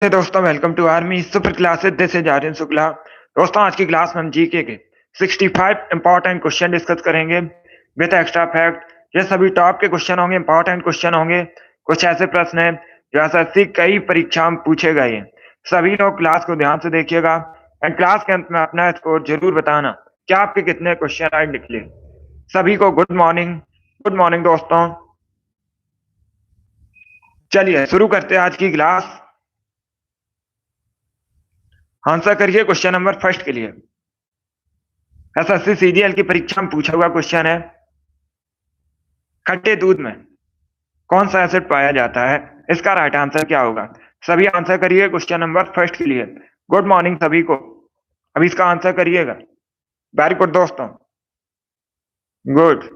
दोस्तों, welcome to army super classes. This is Aryan Shukla. दोस्तों, आज की क्लास में हम जीके के 65 इंपॉर्टेंट क्वेश्चन डिस्कस करेंगे विद एक्स्ट्रा फैक्ट। ये सभी टॉप के क्वेश्चन होंगे, इंपॉर्टेंट क्वेश्चन होंगे। कुछ ऐसे प्रश्न हैं जो एसएससी कई परीक्षाओं में पूछे गए हैं। सभी लोग क्लास को ध्यान से देखिएगा एंड क्लास के अंत में अपना स्कोर जरूर बताना कि आपके कितने क्वेश्चन राइट निकले। सभी को गुड मॉर्निंग। गुड मॉर्निंग दोस्तों। चलिए शुरू करते हैं आज की क्लास। आंसर करिए क्वेश्चन नंबर फर्स्ट के लिए। एसएससी सीजीएल की परीक्षा में पूछा हुआ क्वेश्चन है, खट्टे दूध में कौन सा एसिड पाया जाता है? इसका राइट आंसर क्या होगा? सभी आंसर करिए क्वेश्चन नंबर फर्स्ट के लिए। गुड मॉर्निंग सभी को। अभी इसका आंसर करिएगा। वेरी गुड दोस्तों, गुड।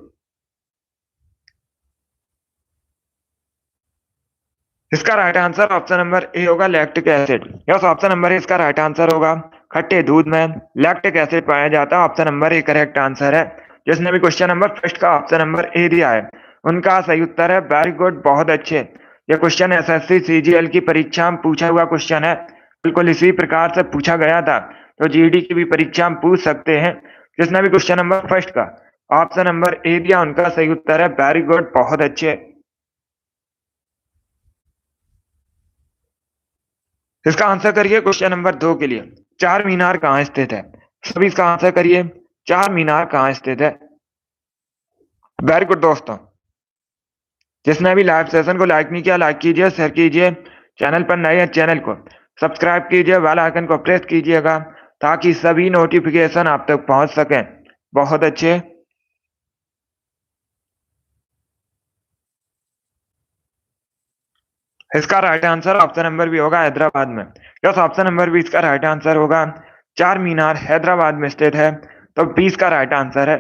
इसका right answer option number A होगा, lactic acid. Yes, option number A इसका राइट आंसर होगा। खट्टे दूध में लैक्टिक एसिड पाया जाता है। Option number A correct answer है। जिसने भी क्वेश्चन नंबर फर्स्ट का ऑप्शन नंबर ए दिया है उनका सही उत्तर है। वेरी गुड, बहुत अच्छे। ये क्वेश्चन एसएससी सीजीएल की परीक्षा में पूछा हुआ क्वेश्चन है, बिल्कुल इसी प्रकार से पूछा गया था, तो जीडी की भी परीक्षा में पूछ सकते हैं। जिसने भी क्वेश्चन नंबर फर्स्ट का ऑप्शन नंबर ए दिया उनका सही उत्तर है। वेरी गुड, बहुत अच्छे। इसका आंसर करिए क्वेश्चन नंबर 2 के लिए। चार मीनार कहाँ स्थित है? सभी इसका आंसर करिए। चार मीनार कहाँ स्थित है? वेरी गुड दोस्तों। जिसने अभी लाइव सेशन को लाइक नहीं किया, लाइक कीजिए, शेयर कीजिए। चैनल पर नए हैं, चैनल को सब्सक्राइब कीजिए, बेल आइकन को प्रेस कीजिएगा ताकि सभी नोटिफिकेशन आप तक पहुंच सके। बहुत अच्छे। इसका राइट आंसर ऑप्शन नंबर भी होगा, हैदराबाद में। यस, ऑप्शन नंबर भी इसका राइट आंसर होगा। चार मीनार हैदराबाद में स्थित है, तो 20 का राइट आंसर है।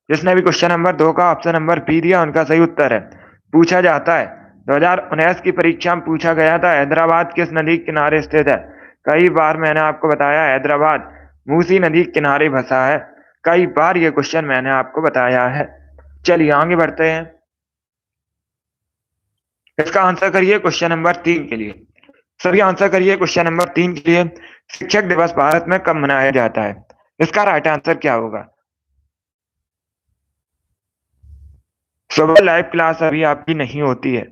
जिसने भी क्वेश्चन नंबर 2 का ऑप्शन नंबर बी दिया उनका सही उत्तर है। पूछा जाता है 2019 की परीक्षा में पूछा गया था, हैदराबाद किस नदी के किनारे स्थित है? कई बार मैंने आपको बताया हैदराबाद मूसी नदी के किनारे बसा है। कई बार ये क्वेश्चन मैंने आपको बताया है। चलिए आगे बढ़ते हैं। इसका आंसर करिए क्वेश्चन नंबर 3 के लिए। सभी आंसर करिए क्वेश्चन नंबर 3 के लिए। शिक्षक दिवस भारत में कब मनाया जाता है? इसका राइट आंसर क्या होगा? सुबह लाइव क्लास अभी आपकी नहीं होती है।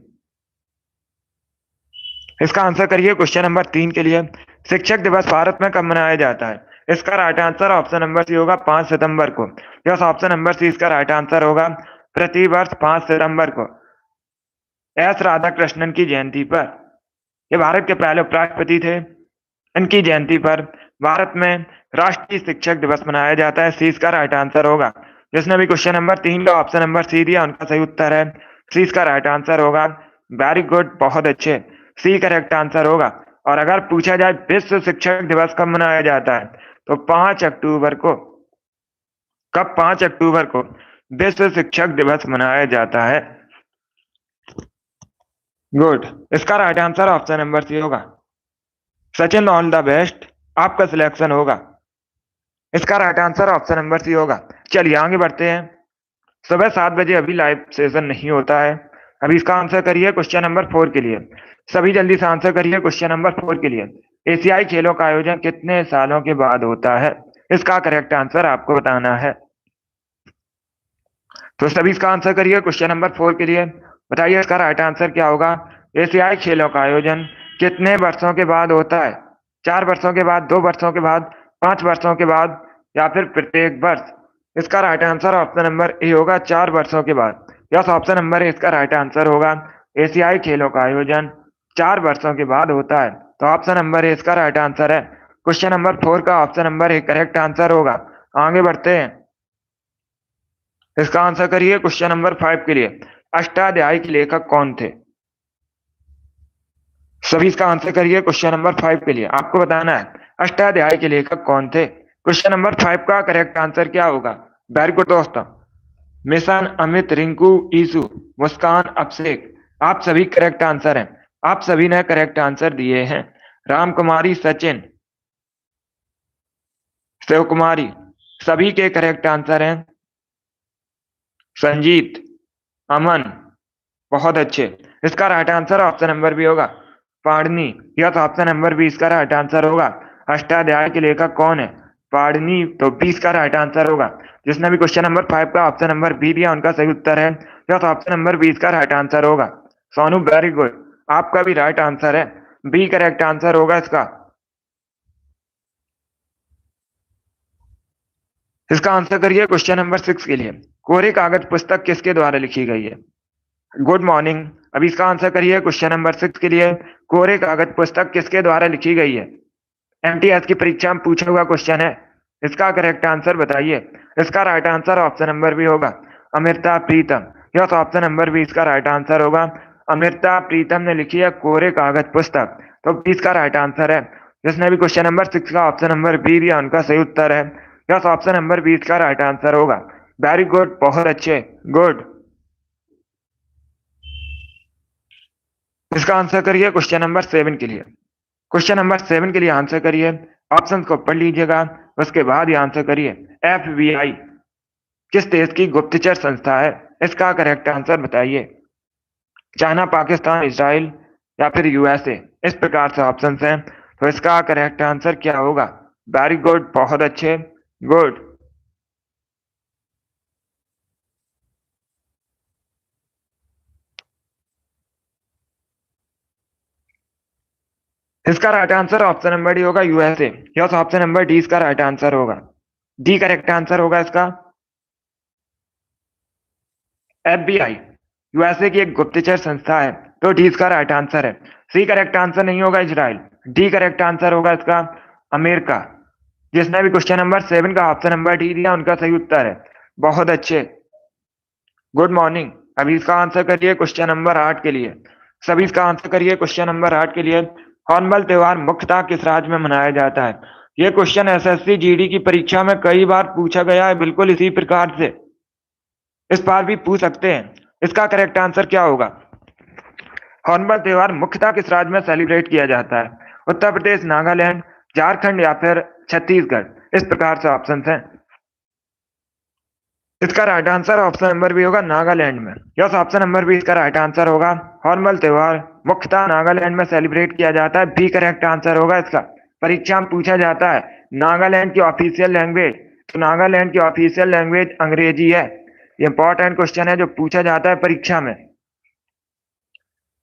इसका आंसर करिए क्वेश्चन नंबर 3 के लिए। शिक्षक दिवस भारत में कब मनाया जाता है? इसका right answer option number C होगा, 5 सितंबर को। यस, ऑप्शन नंबर सी इसका राइट आंसर होगा। प्रतिवर्ष 5 सितंबर को एस राधाकृष्णन की जयंती पर, ये भारत के पहले उपराष्ट्रपति थे, इनकी जयंती पर भारत में राष्ट्रीय शिक्षक दिवस मनाया जाता है। सी इसका राइट आंसर होगा। जिसने भी क्वेश्चन नंबर 3 का ऑप्शन नंबर सी दिया उनका सही उत्तर है। सी इसका राइट आंसर होगा। वेरी गुड, बहुत अच्छे। सी करेक्ट आंसर होगा। और अगर पूछा जाए विश्व शिक्षक दिवस कब मनाया जाता है, तो 5 अक्टूबर को। कब? 5 अक्टूबर को विश्व शिक्षक दिवस मनाया जाता है। गुड। इसका right answer option number C होगा। सचिन, ऑल द बेस्ट, आपका सिलेक्शन होगा। इसका right answer option number C होगा। चलिए आगे बढ़ते हैं। सुबह 7 बजे अभी लाइव सेशन नहीं होता है। अभी इसका आंसर करिए क्वेश्चन नंबर 4 के लिए। सभी जल्दी से आंसर करिए क्वेश्चन नंबर 4 के लिए। एशियाई खेलों का आयोजन कितने सालों के बाद होता है? इसका करेक्ट आंसर आपको बताना है। तो सभी इसका आंसर करिए क्वेश्चन नंबर 4 के लिए। बताइए इसका राइट आंसर क्या होगा? एशियाई खेलों का आयोजन कितने वर्षों के बाद होता है? 4 वर्षों के बाद, 2 वर्षों के बाद, 5 वर्षों के बाद, या फिर प्रत्येक वर्ष? इसका right answer option number A होगा, 4 वर्षों के बाद। यस, ऑप्शन नंबर ए इसका राइट आंसर होगा। एशियाई खेलों का आयोजन 4 वर्षों के बाद होता है, तो ऑप्शन नंबर ए इसका राइट आंसर है। क्वेश्चन नंबर 4 का option number A correct answer होगा। आगे बढ़ते हैं। इसका आंसर करिए क्वेश्चन नंबर 5 के लिए। अष्टाध्यायी के लेखक कौन थे? सभी इसका आंसर करिए क्वेश्चन नंबर 5 के लिए। आपको बताना है अष्टाध्यायी के लेखक कौन थे। क्वेश्चन नंबर 5 का करेक्ट आंसर क्या होगा? वेरी गुड दोस्तों। मिशन, अमित, रिंकू, ईसु, मुस्कान, अभिषेक, आप सभी करेक्ट आंसर हैं। आप सभी ने करेक्ट आंसर दिए हैं। राम कुमारी, सचिन, शिव कुमारी, सभी के करेक्ट आंसर हैं। संजीत, अमन, बहुत अच्छे। इसका राइट आंसर ऑप्शन नंबर भी होगा। पाणिनि। यह तो ऑप्शन नंबर 20 का राइट आंसर होगा। अष्टाध्यायी के लेखक कौन है? पाणिनि। तो 20 का राइट आंसर होगा। जिसने भी क्वेश्चन नंबर 5 का ऑप्शन नंबर बी दिया उनका सही उत्तर है। यह तो ऑप्शन नंबर 20 का राइट आंसर होगा। सोनू वेरी गुड, आपका भी राइट आंसर है। बी करेक्ट आंसर होगा इसका। इसका आंसर करिए क्वेश्चन नंबर 6 के लिए। कोरे कागज पुस्तक किसके द्वारा लिखी गई है? Good morning. अब इसका आंसर करिए क्वेश्चन नंबर 6 के लिए। कोरे कागज पुस्तक किसके द्वारा लिखी गई है? एमटीएस की परीक्षा में पूछा हुआ क्वेश्चन है। इसका करेक्ट आंसर बताइए। इसका right answer option number B होगा, अमृता प्रीतम। यह तो ऑप्शन नंबर 20 का राइट आंसर होगा। अमृता प्रीतम ने लिखी है कोरे कागज पुस्तक, तो 20 का राइट आंसर है। जिसने भी क्वेश्चन नंबर 6 का ऑप्शन नंबर बी दिया उनका सही उत्तर है। यह तो ऑप्शन नंबर 20 का राइट आंसर होगा। वेरी गुड, बहुत अच्छे, गुड। इसका आंसर करिए क्वेश्चन नंबर 7 के लिए। क्वेश्चन नंबर 7 के लिए आंसर करिए। ऑप्शन को पढ़ लीजिएगा, उसके बाद ही आंसर करिए। एफबीआई किस देश की गुप्तचर संस्था है? इसका करेक्ट आंसर बताइए। चाइना, पाकिस्तान, इसराइल या फिर यूएसए, इस प्रकार से ऑप्शन हैं। तो इसका करेक्ट आंसर क्या होगा? वेरी गुड, बहुत अच्छे, गुड। इसका right answer option number D होगा, USA. Yes, option number D इसका राइट आंसर होगा। डी करेक्ट आंसर होगा इसका। एफबीआई यूएसए की एक गुप्तचर संस्था है, तो डी इसका राइट आंसर है। सी करेक्ट आंसर नहीं होगा, इजराइल। डी करेक्ट आंसर होगा इसका, अमेरिका। जिसने भी क्वेश्चन नंबर 7 का ऑप्शन नंबर डी दिया उनका सही उत्तर है। बहुत अच्छे, गुड मॉर्निंग। अभी इसका आंसर करिए क्वेश्चन नंबर 8 के लिए। सभी इसका आंसर करिए क्वेश्चन नंबर 8 के लिए। हॉर्नबिल त्योहार मुख्यतः किस राज्य में मनाया जाता है? यह क्वेश्चन एसएससी जीडी की परीक्षा में कई बार पूछा गया है, बिल्कुल इसी प्रकार से इस बार भी पूछ सकते हैं। इसका करेक्ट आंसर क्या होगा? हॉर्नबिल त्योहार मुख्यतः किस राज्य में सेलिब्रेट किया जाता है? उत्तर प्रदेश, नागालैंड, झारखंड या फिर छत्तीसगढ़, इस प्रकार से ऑप्शन हैं। इसका right answer option number B होगा, नागालैंड में। यस, ऑप्शन नंबर बी इसका राइट आंसर होगा। हॉर्नबिल त्योहार मुख्यतः नागालैंड में सेलिब्रेट किया जाता है। बी करेक्ट आंसर होगा इसका। परीक्षा में पूछा जाता है नागालैंड की ऑफिशियल लैंग्वेज, तो नागालैंड की ऑफिशियल लैंग्वेज अंग्रेजी है। ये इंपॉर्टेंट क्वेश्चन है जो पूछा जाता है परीक्षा में।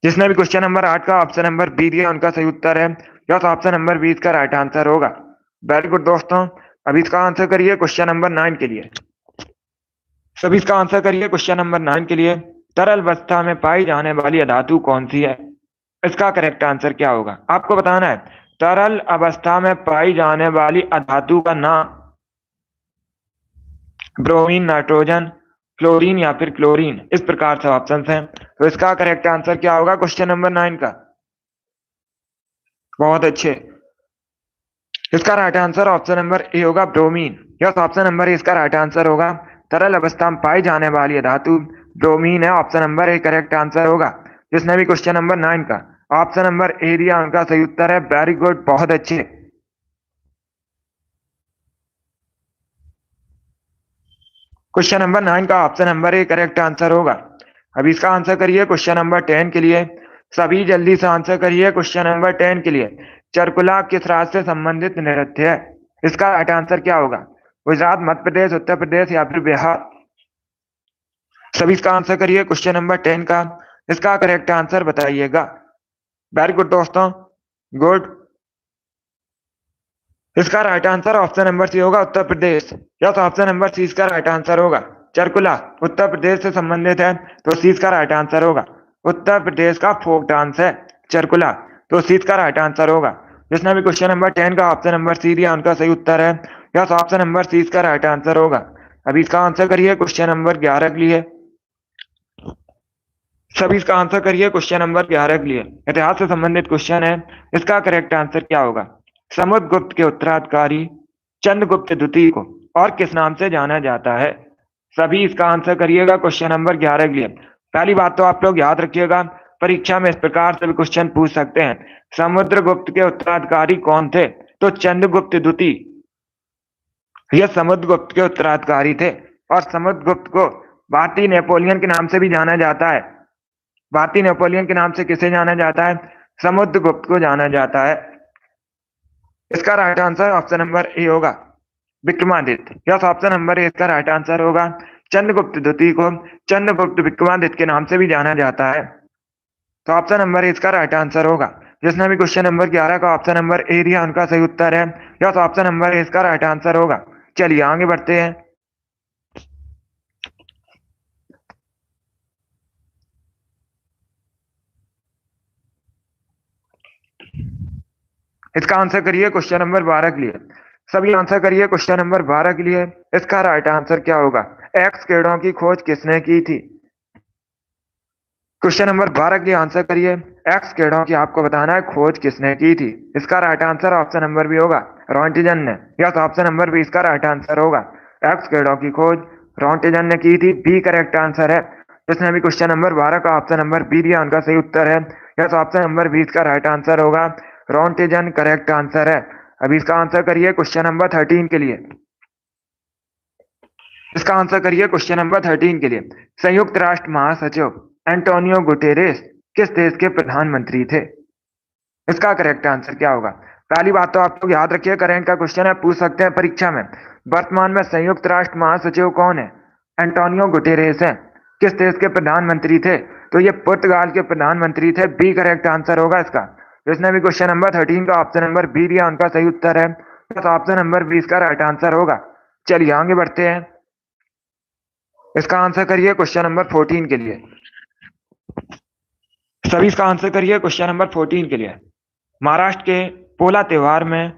जिसने भी क्वेश्चन नंबर 8 का ऑप्शन नंबर बी दिया उनका सही उत्तर है। यस, ऑप्शन नंबर बी इसका राइट आंसर होगा। वेरी गुड दोस्तों। अभी इसका आंसर करिए क्वेश्चन नंबर 9 के लिए। सभी इसका आंसर करिए क्वेश्चन नंबर 9 के लिए। तरल अवस्था में पाई जाने वाली अधातु कौन सी है? इसका करेक्ट आंसर क्या होगा? आपको बताना है तरल अवस्था में पाई जाने वाली अधातु का नाम। ब्रोमीन, नाइट्रोजन, क्लोरीन या फिर क्लोरीन, इस प्रकार से ऑप्शन हैं। तो इसका करेक्ट आंसर क्या होगा क्वेश्चन नंबर 9 का? बहुत अच्छे। इसका right answer option number A होगा, bromine. Yes, option number A इसका राइट आंसर होगा। तरल अवस्था में पाई जाने वाली धातु ब्रोमीन है। Option number A correct answer होगा। जिसने भी क्वेश्चन नंबर 9 का ऑप्शन नंबर ए दिया उनका सही उत्तर है। वेरी गुड, बहुत अच्छे। क्वेश्चन नंबर 9 का option number A correct answer होगा। अभी इसका आंसर करिए क्वेश्चन नंबर 10 के लिए। सभी जल्दी से आंसर करिए क्वेश्चन नंबर 10 के लिए। चरकुला किस राज्य से संबंधित नृत्य है? इसका राइट आंसर क्या होगा? गुजरात, मध्य प्रदेश, उत्तर प्रदेश या फिर बिहार? सभी इसका आंसर करिए क्वेश्चन नंबर 10 का। इसका करेक्ट आंसर बताइएगा। वेरी गुड दोस्तों, गुड। इसका right answer option number C होगा, Uttar Pradesh. Yes, option number C इसका राइट आंसर होगा। चरकुला उत्तर प्रदेश से संबंधित है, तो सी इसका राइट आंसर होगा। उत्तर प्रदेश का फोक डांस है चरकुला, तो सी इसका राइट आंसर होगा। जिसने भी क्वेश्चन नंबर 10 का ऑप्शन नंबर सी दिया उनका सही उत्तर है। यस, ऑप्शन नंबर सी इसका राइट आंसर होगा। अभी इसका आंसर करिए क्वेश्चन नंबर 11 के लिए। सभी इसका आंसर करिए क्वेश्चन नंबर 11 के लिए। इतिहास से संबंधित क्वेश्चन है। इसका करेक्ट आंसर क्या होगा? समुद्रगुप्त के उत्तराधिकारी चंद्रगुप्त द्वितीय को और किस नाम से जाना जाता है? सभी इसका आंसर करिएगा क्वेश्चन नंबर 11 के लिए। पहली बात तो आप लोग याद रखिएगा, परीक्षा में इस प्रकार से भी क्वेश्चन पूछ सकते हैं। समुद्रगुप्त के उत्तराधिकारी कौन थे? तो चंद्रगुप्त द्वितीय, यह समुद्रगुप्त के उत्तराधिकारी थे। और समुद्रगुप्त को भारतीय नेपोलियन के नाम से भी जाना जाता है। भारतीय नेपोलियन के नाम से किसे जाना जाता है? समुद्रगुप्त को जाना जाता है? इसका right answer option number A होगा, Vikramaditya. Yes, option number A इसका राइट आंसर होगा। चंद्रगुप्त द्वितीय को चंद्रगुप्त विक्रमादित्य के नाम से भी जाना जाता है। तो ऑप्शन नंबर ए इसका राइट आंसर होगा। जिसने भी क्वेश्चन नंबर 11 का ऑप्शन नंबर ए दिया उनका सही उत्तर है। यस, ऑप्शन नंबर ए इसका राइट आंसर होगा। चलिए आगे बढ़ते हैं। इसका आंसर करिए क्वेश्चन नंबर 12 के लिए। सभी आंसर करिए क्वेश्चन नंबर 12 के लिए। इसका राइट आंसर क्या होगा? एक्स कीड़ों की खोज किसने की थी? क्वेश्चन नंबर 12 के लिए आंसर करिए। एक्स कीड़ों की आपको बताना है खोज किसने की थी। इसका right answer option number B होगा, रॉन्टिजन ने। यस, ऑप्शन नंबर बी इसका राइट आंसर होगा। एक्स कीड़ों की खोज रॉन्टिजन ने की थी, बी करेक्ट आंसर है। जिसने भी क्वेश्चन नंबर 12 का ऑप्शन नंबर बी दिया उनका सही उत्तर है। यस, ऑप्शन नंबर बी इसका राइट आंसर होगा, रॉन्टिजन करेक्ट आंसर है। अभी इसका आंसर करिए क्वेश्चन नंबर 13 के लिए। इसका आंसर करिए क्वेश्चन नंबर 13 के लिए। संयुक्त राष्ट्र महासचिव एंटोनियो गुटेरेस किस देश के प्रधानमंत्री थे? इसका करेक्ट आंसर क्या होगा? पहली बात तो आप लोग याद रखिए, करंट का क्वेश्चन है, पूछ सकते हैं परीक्षा में। वर्तमान में संयुक्त राष्ट्र महासचिव कौन है? एंटोनियो गुटेरेस है। किस देश के प्रधानमंत्री थे? तो ये पुर्तगाल के प्रधानमंत्री थे, बी करेक्ट आंसर होगा इसका। जिसने भी क्वेश्चन नंबर 13 का ऑप्शन नंबर बी दिया उनका सही उत्तर है। तो ऑप्शन नंबर बी इसका राइट आंसर होगा। चलिए आगे बढ़ते हैं। इसका आंसर करिए क्वेश्चन नंबर 14 के लिए। सभी इसका आंसर करिए क्वेश्चन नंबर 14 के लिए। महाराष्ट्र के पोला त्योहार में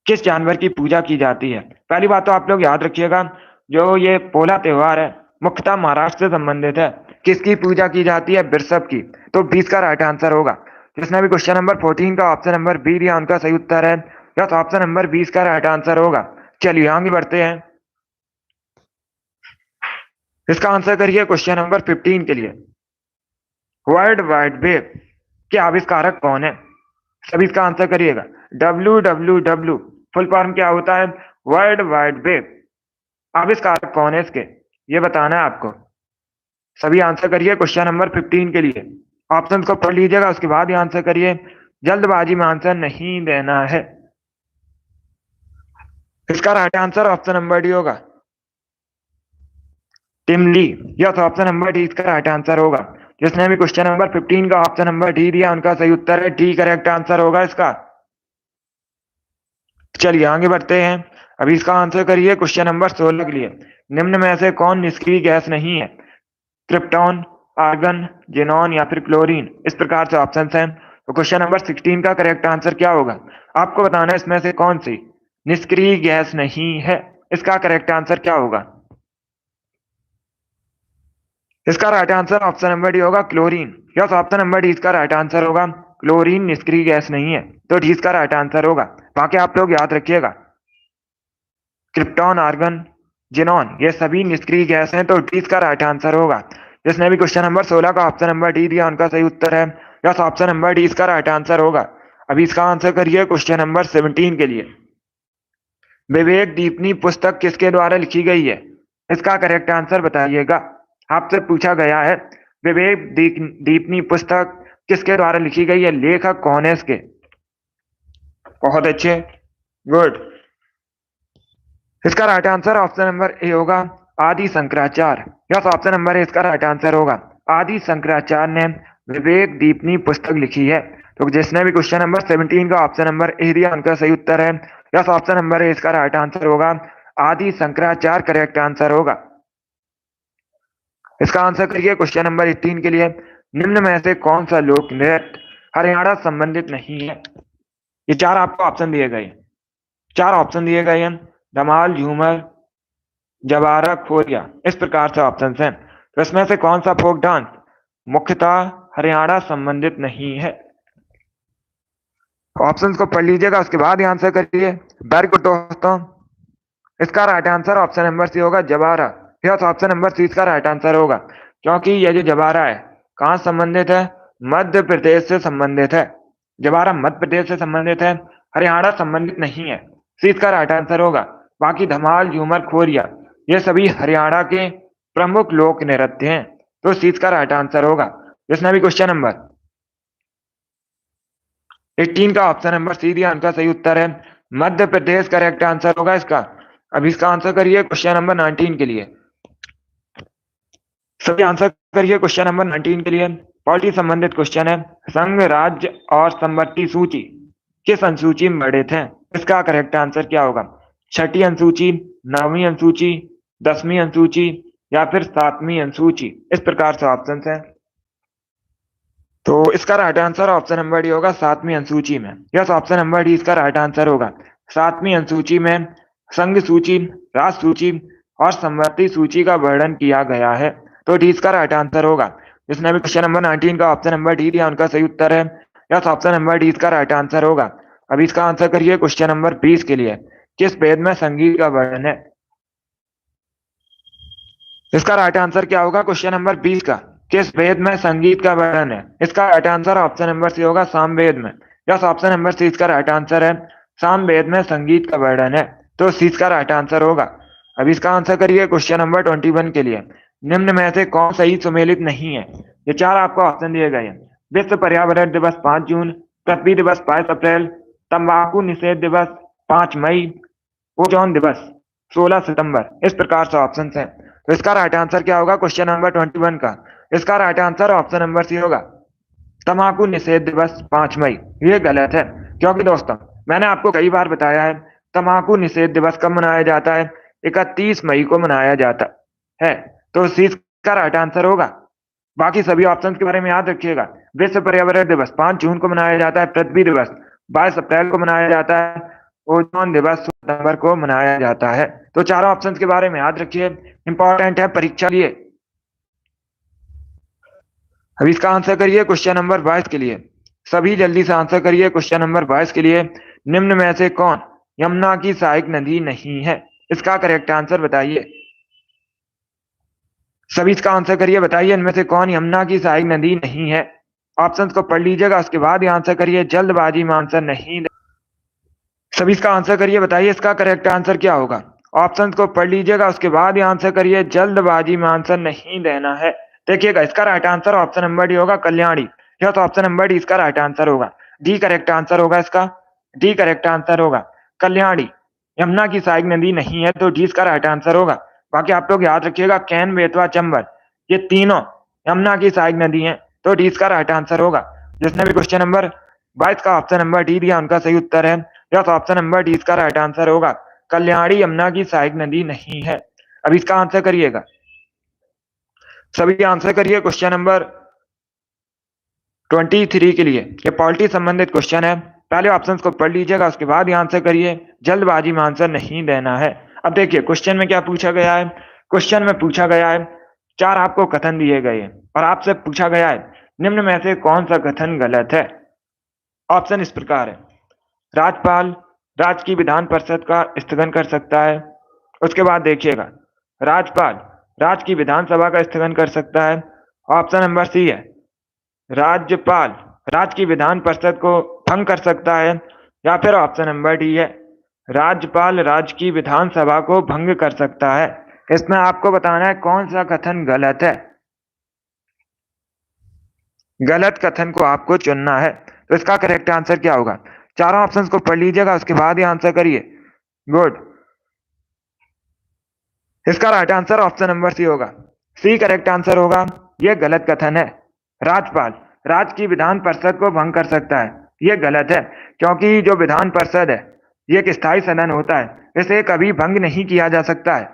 किस जानवर की पूजा की जाती है? पहली बात तो आप लोग याद रखिएगा, जो ये पोला त्योहार है मुख्यतः महाराष्ट्र से संबंधित है। किसकी पूजा की जाती है? वृषभ की। तो 20 का राइट आंसर होगा। जिसने भी क्वेश्चन नंबर 14 का ऑप्शन नंबर बी दिया उनका सही उत्तर है। यस, ऑप्शन नंबर 20 का राइट आंसर होगा। चलिए आगे बढ़ते हैं। इसका आंसर करिए क्वेश्चन नंबर 15 के लिए। वर्ल्ड वाइड वेब के आविष्कारक कौन है? सभी इसका आंसर करिएगा। WWW फुल फॉर्म क्या होता है? World wide web. आविष्कारक कौन है इसके, ये बताना है आपको। सभी आंसर करिए क्वेश्चन नंबर 15 के लिए। ऑप्शन को पढ़ लीजिएगा, उसके बाद ही आंसर करिए। जल्दबाजी में आंसर नहीं देना है। इसका right answer option number D होगा, टिम ली। यस, ऑप्शन नंबर डी इसका राइट आंसर होगा। जिसने भी क्वेश्चन नंबर 15 का ऑप्शन नंबर डी दिया उनका सही उत्तर है, डी करेक्ट आंसर होगा इसका। चलिए आगे बढ़ते हैं। अभी इसका आंसर करिए क्वेश्चन नंबर 16 के लिए। निम्न में से कौन निष्क्रिय गैस नहीं है? क्रिप्टॉन, आर्गन, जेनॉन या फिर क्लोरीन। इस प्रकार से ऑप्शंस हैं। तो क्वेश्चन नंबर 16 का करेक्ट आंसर क्या होगा? आपको बताना है इसमें से कौन सी निष्क्रिय गैस नहीं है। इसका करेक्ट आंसर क्या होगा? इसका right answer option number D होगा, chlorine. Yes, option number D इसका राइट आंसर होगा। क्लोरीन निष्क्रिय गैस नहीं है, तो डी इसका राइट आंसर होगा। बाकी आप लोग याद रखिएगा, क्रिप्टॉन, आर्गन, जेनॉन ये सभी निष्क्रिय गैस हैं, तो डी इसका राइट आंसर होगा। जिसने भी क्वेश्चन नंबर 16 का ऑप्शन नंबर डी दिया उनका सही उत्तर है। यस, ऑप्शन नंबर डी इसका राइट आंसर होगा। अभी इसका आंसर करिए क्वेश्चन नंबर 17 के लिए। विवेक दीपनी पुस्तक किसके द्वारा लिखी गई है? इसका करेक्ट आंसर बताइएगा। आपसे पूछा गया है विवेक दीपनी पुस्तक किसके द्वारा लिखी गई है, लेखक कौन है इसके? बहुत अच्छे, गुड। इसका right answer option number A होगा, आदि Shankaracharya. Yes, option number A इसका राइट आंसर होगा। आदि शंकराचार्य ने विवेक दीपनी पुस्तक लिखी है। तो जिसने भी क्वेश्चन नंबर 17 का ऑप्शन नंबर ए दिया उनका सही उत्तर है। यस, ऑप्शन नंबर ए इसका राइट आंसर होगा, आदि शंकराचार्य करेक्ट आंसर होगा। इसका आंसर करिए क्वेश्चन नंबर 18 के लिए। निम्न में से कौन सा लोक नृत्य हरियाणा संबंधित नहीं है? ये चार आपको ऑप्शन दिए गए, चार ऑप्शन दिए गए हैं, धमाल, झूमर, जवारा, खोरिया। इस प्रकार से ऑप्शन हैं। तो इसमें से कौन सा फोक डांस मुख्यतः हरियाणा संबंधित नहीं है? ऑप्शंस को पढ़ लीजिएगा, उसके बाद ही आंसर करिए। वेरी गुड दोस्तों। इसका right answer option number C होगा, Jawara. Yes, option number C इसका राइट आंसर होगा, क्योंकि यह जो जवारा है कहाँ संबंधित है? मध्य प्रदेश से संबंधित है। जवारा मध्य प्रदेश से संबंधित है, हरियाणा संबंधित नहीं है। सी इसका राइट आंसर होगा। बाकी धमाल, झूमर, खोरिया ये सभी हरियाणा के प्रमुख लोक नृत्य हैं, तो सी इसका राइट आंसर होगा। जिसने भी क्वेश्चन नंबर 18 का ऑप्शन नंबर सी दिया, उनका सही उत्तर है मध्य प्रदेश। करेक्ट आंसर होगा इसका। अब इसका आंसर करिए क्वेश्चन नंबर 19 के लिए। सभी आंसर करिए क्वेश्चन नंबर 19 के लिए। पॉलिटी संबंधित क्वेश्चन है। संघ, राज्य और संवृत्ति सूची किस अनुसूची में बड़े थे? इसका करेक्ट आंसर क्या होगा? छठी अनुसूची, नौवीं अनुसूची, 10वीं अनुसूची या फिर 7वीं अनुसूची? इस प्रकार से ऑप्शन है। तो इसका right answer option number D होगा, 7वीं अनुसूची में। यस, ऑप्शन नंबर डी इसका राइट आंसर होगा। 7वीं अनुसूची में संघ सूची, राष्ट्र सूची और संवृत्ति सूची का वर्णन किया गया है। तो डी इसका राइट आंसर होगा। जिसने भी क्वेश्चन नंबर 19 का ऑप्शन नंबर डी दिया, उनका सही उत्तर है। यस, ऑप्शन नंबर डी इसका राइट आंसर होगा। अब इसका आंसर करिए क्वेश्चन नंबर 20 के लिए। किस वेद में संगीत का वर्णन है? इसका राइट आंसर क्या होगा क्वेश्चन नंबर 20 का? किस वेद में संगीत का वर्णन है? इसका right answer option number C होगा, सामवेद में। यस, ऑप्शन नंबर सी इसका राइट आंसर है। सामवेद में संगीत का वर्णन है, तो सी इसका राइट आंसर होगा। अब इसका आंसर करिए क्वेश्चन नंबर 21 के लिए। निम्न में से कौन सही सुमेलित नहीं है? ये चार आपको ऑप्शन दिए गए हैं। विश्व पर्यावरण दिवस 5 जून, पृथ्वी दिवस 22 अप्रैल, तंबाकू निषेध दिवस 5 मई, ओजोन दिवस 16 सितंबर। इस प्रकार से ऑप्शन है। तो इसका राइट आंसर क्या होगा क्वेश्चन नंबर 21 का? इसका right answer option number C होगा, तंबाकू निषेध दिवस 5 मई। ये गलत है, क्योंकि दोस्तों मैंने आपको कई बार बताया है तंबाकू निषेध दिवस कब मनाया जाता है? 31 मई को मनाया जाता है। तो सी इसका राइट आंसर होगा। बाकी सभी ऑप्शंस के बारे में याद रखिएगा। विश्व पर्यावरण दिवस 5 जून को मनाया जाता है, पृथ्वी दिवस 22 अप्रैल को मनाया जाता है, ओजोन दिवस 16 सितंबर को मनाया जाता है। तो चारों ऑप्शंस के बारे में याद रखिए, इंपॉर्टेंट है परीक्षा लिए। अब इसका आंसर करिए क्वेश्चन नंबर 22 के लिए। सभी जल्दी से आंसर करिए क्वेश्चन नंबर 22 के लिए। निम्न में से कौन यमुना की सहायक नदी नहीं है? इसका करेक्ट आंसर बताइए। सभी इसका आंसर करिए, बताइए इनमें से कौन यमुना की सहायक नदी नहीं है? ऑप्शंस को पढ़ लीजिएगा, उसके बाद ही आंसर करिए, जल्दबाजी में आंसर नहीं। सभी इसका आंसर करिए, बताइए इसका करेक्ट आंसर क्या होगा? ऑप्शंस को पढ़ लीजिएगा, उसके बाद ही आंसर करिए, जल्दबाजी में आंसर नहीं देना है। देखिएगा, इसका right answer option number D होगा, कल्याणी। यह तो ऑप्शन नंबर डी इसका राइट आंसर होगा। डी करेक्ट आंसर होगा इसका। डी करेक्ट आंसर होगा कल्याणी। यमुना की सहायक नदी नहीं है, तो डी इसका राइट आंसर होगा। बाकी आप लोग याद रखिएगा, कैन, बेतवा, चंबल ये तीनों यमुना की सहायक नदी है, तो डी इसका राइट आंसर होगा। जिसने भी क्वेश्चन नंबर 22 का ऑप्शन नंबर डी दिया, उनका सही उत्तर है। यह तो ऑप्शन नंबर डी इसका राइट आंसर होगा, कल्याणी यमुना की सहायक नदी नहीं है। अब इसका आंसर करिएगा, सभी आंसर करिए क्वेश्चन नंबर 23 के लिए। ये पॉलिटी संबंधित क्वेश्चन है। पहले ऑप्शन को पढ़ लीजिएगा, उसके बाद ही आंसर करिए, जल्दबाजी में आंसर नहीं देना है। अब देखिए क्वेश्चन में क्या पूछा गया है। क्वेश्चन में पूछा गया है, चार आपको कथन दिए गए हैं और आपसे पूछा गया है निम्न में से कौन सा कथन गलत है। ऑप्शन इस प्रकार है, राज्यपाल राज्य की विधान परिषद का स्थगन कर सकता है। उसके बाद देखिएगा, राज्यपाल राज्य की विधानसभा का स्थगन कर सकता है। ऑप्शन नंबर सी है, राज्यपाल राज्य की विधान परिषद को भंग कर सकता है। या फिर ऑप्शन नंबर डी है, राज्यपाल राज्य की विधानसभा को भंग कर सकता है। इसमें आपको बताना है कौन सा कथन गलत है। गलत कथन को आपको चुनना है। तो इसका करेक्ट आंसर क्या होगा? चारों ऑप्शंस को पढ़ लीजिएगा, उसके बाद ही आंसर करिए। गुड। इसका right answer option number C होगा। सी करेक्ट आंसर होगा। यह गलत कथन है। राज्यपाल राज्य की विधान परिषद को भंग कर सकता है, यह गलत है, क्योंकि जो विधान परिषद है ये एक स्थायी सदन होता है, इसे कभी भंग नहीं किया जा सकता है।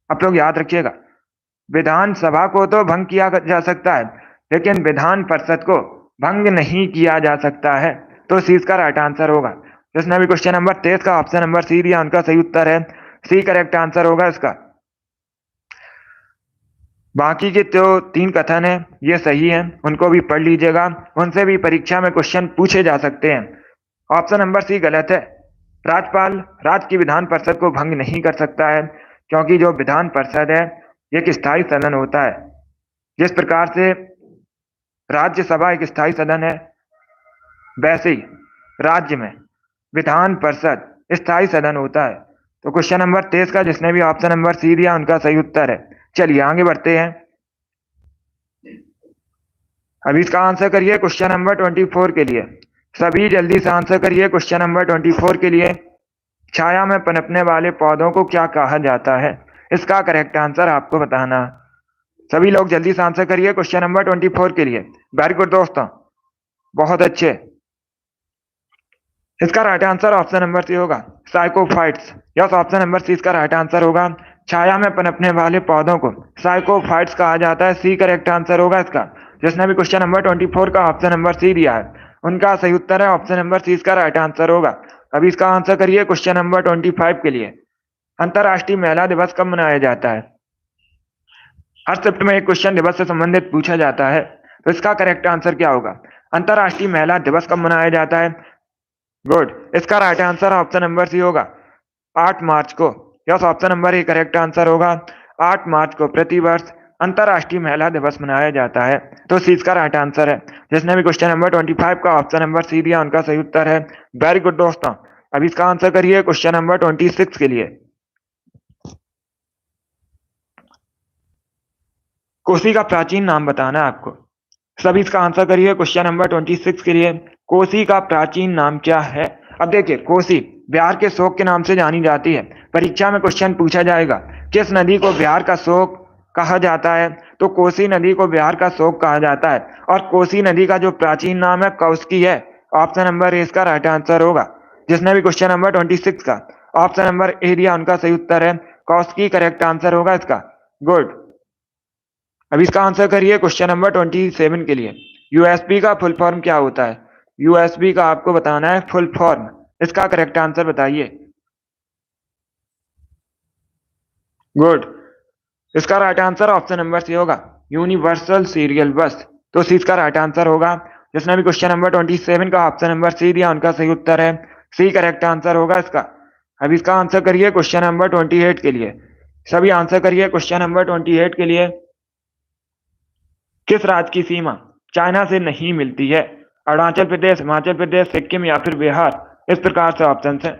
आप लोग याद रखिएगा, विधानसभा को तो भंग किया जा सकता है, लेकिन विधान परिषद को भंग नहीं किया जा सकता है। तो सी इसका राइट आंसर होगा। जिसने भी क्वेश्चन नंबर 23 का ऑप्शन नंबर सी दिया, उनका सही उत्तर है। सी करेक्ट आंसर होगा इसका। बाकी के जो 3 कथन है ये सही है, उनको भी पढ़ लीजिएगा, उनसे भी परीक्षा में क्वेश्चन पूछे जा सकते हैं। ऑप्शन नंबर सी गलत है। राज्यपाल राज्य की विधान परिषद को भंग नहीं कर सकता है, क्योंकि जो विधान परिषद है ये एक स्थायी सदन होता है। जिस प्रकार से राज्यसभा एक स्थायी सदन है, वैसे ही राज्य में विधान परिषद स्थायी सदन होता है। तो क्वेश्चन नंबर 23 का जिसने भी ऑप्शन नंबर सी दिया, उनका सही उत्तर है। चलिए आगे बढ़ते हैं। अभी इसका आंसर करिए क्वेश्चन नंबर 24 के लिए। सभी जल्दी से आंसर करिए क्वेश्चन नंबर 24 के लिए। छाया में पनपने वाले पौधों को क्या कहा जाता है? इसका करेक्ट आंसर आपको बताना। सभी लोग जल्दी से आंसर करिए क्वेश्चन नंबर 24 के लिए। वेरी गुड दोस्तों, बहुत अच्छे। इसका right answer option number C होगा, साइकोफाइट्स। यस, ऑप्शन नंबर सी इसका राइट आंसर होगा। छाया में पनपने वाले पौधों को साइकोफाइट्स कहा जाता है। सी करेक्ट आंसर होगा इसका। जिसने भी क्वेश्चन नंबर 24 का ऑप्शन नंबर सी दिया है, उनका सही उत्तर है ऑप्शन नंबर सी इसका राइट आंसर होगा। अभी इसका आंसर करिए क्वेश्चन नंबर 25 के लिए। अंतर्राष्ट्रीय महिला दिवस कब मनाया जाता है? हर शिफ्ट में एक क्वेश्चन दिवस से संबंधित पूछा जाता है, तो इसका करेक्ट आंसर क्या होगा? अंतर्राष्ट्रीय महिला दिवस कब मनाया जाता है? गुड, इसका right answer option number C होगा, 8 मार्च को। Yes, option number A correct answer होगा। 8 मार्च को प्रतिवर्ष अंतर्राष्ट्रीय महिला दिवस मनाया जाता है, तो सी इसका राइट आंसर है। जिसने भी क्वेश्चन नंबर 25 का ऑप्शन नंबर सी दिया, उनका सही उत्तर है। वेरी गुड दोस्तों, अब इसका आंसर करिए क्वेश्चन नंबर 26 के लिए। कोसी का प्राचीन नाम बताना है आपको। सभी इसका आंसर करिए क्वेश्चन नंबर 26 के लिए। कोसी का प्राचीन नाम क्या है? अब देखिए, कोसी बिहार के शोक के नाम से जानी जाती है। परीक्षा में क्वेश्चन पूछा जाएगा, किस नदी को बिहार का शोक कहा जाता है? तो कोसी नदी को बिहार का शोक कहा जाता है। और कोसी नदी का जो प्राचीन नाम है कौस्की है। ऑप्शन नंबर ए इसका राइट आंसर होगा। जिसने भी क्वेश्चन नंबर 26 का ऑप्शन नंबर ए दिया, उनका सही उत्तर है कौस्की करेक्ट आंसर होगा इसका। गुड, अब इसका आंसर करिए क्वेश्चन नंबर 27 के लिए। यूएसबी का फुल फॉर्म क्या होता है? यूएसबी का आपको बताना है फुल फॉर्म। इसका करेक्ट आंसर बताइए। गुड, इसका right answer option number C होगा, यूनिवर्सल सीरियल बस। तो सी इसका राइट आंसर होगा। जिसने भी क्वेश्चन नंबर 27 का ऑप्शन नंबर सी दिया, उनका सही उत्तर है सी करेक्ट आंसर होगा इसका। अब इसका आंसर करिए क्वेश्चन नंबर 28 के लिए। सभी आंसर करिए क्वेश्चन नंबर 28 के लिए। किस राज्य की सीमा चाइना से नहीं मिलती है? अरुणाचल प्रदेश, हिमाचल प्रदेश, सिक्किम या फिर बिहार? इस प्रकार से ऑप्शन है,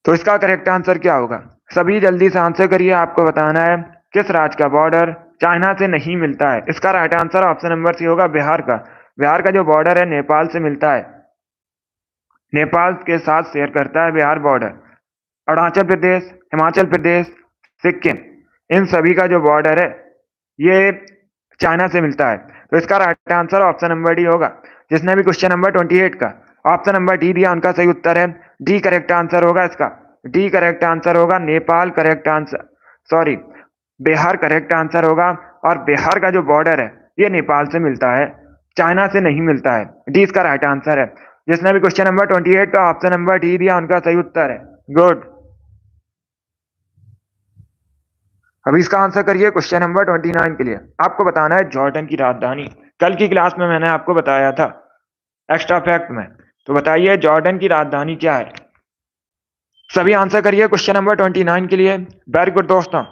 तो इसका करेक्ट आंसर क्या होगा? सभी जल्दी से आंसर करिए, आपको बताना है किस राज्य का बॉर्डर चाइना से नहीं मिलता है। इसका right answer option number C होगा, बिहार का। बिहार का जो बॉर्डर है नेपाल से मिलता है, नेपाल के साथ शेयर करता है बिहार बॉर्डर। अरुणाचल प्रदेश, हिमाचल प्रदेश, सिक्किम, इन सभी का जो बॉर्डर है ये चाइना से मिलता है। तो इसका right answer option number D होगा। जिसने भी क्वेश्चन नंबर 28 का ऑप्शन नंबर डी दिया, उनका सही उत्तर है डी करेक्ट आंसर होगा इसका। डी करेक्ट आंसर होगा। Nepal correct answer, sorry, Bihar correct answer होगा। और बिहार का जो बॉर्डर है ये नेपाल से मिलता है, चाइना से नहीं मिलता है। डी इसका राइट आंसर है। जिसने भी क्वेश्चन नंबर 28 का ऑप्शन नंबर डी दिया, उनका सही उत्तर है। गुड, अभी इसका आंसर करिए क्वेश्चन नंबर 29 के लिए। आपको बताना है जॉर्डन की राजधानी। कल की क्लास में मैंने आपको बताया था एक्स्ट्रा फैक्ट में, तो बताइए जॉर्डन की राजधानी क्या है? सभी आंसर करिए क्वेश्चन नंबर 29 के लिए। वेरी गुड दोस्तों,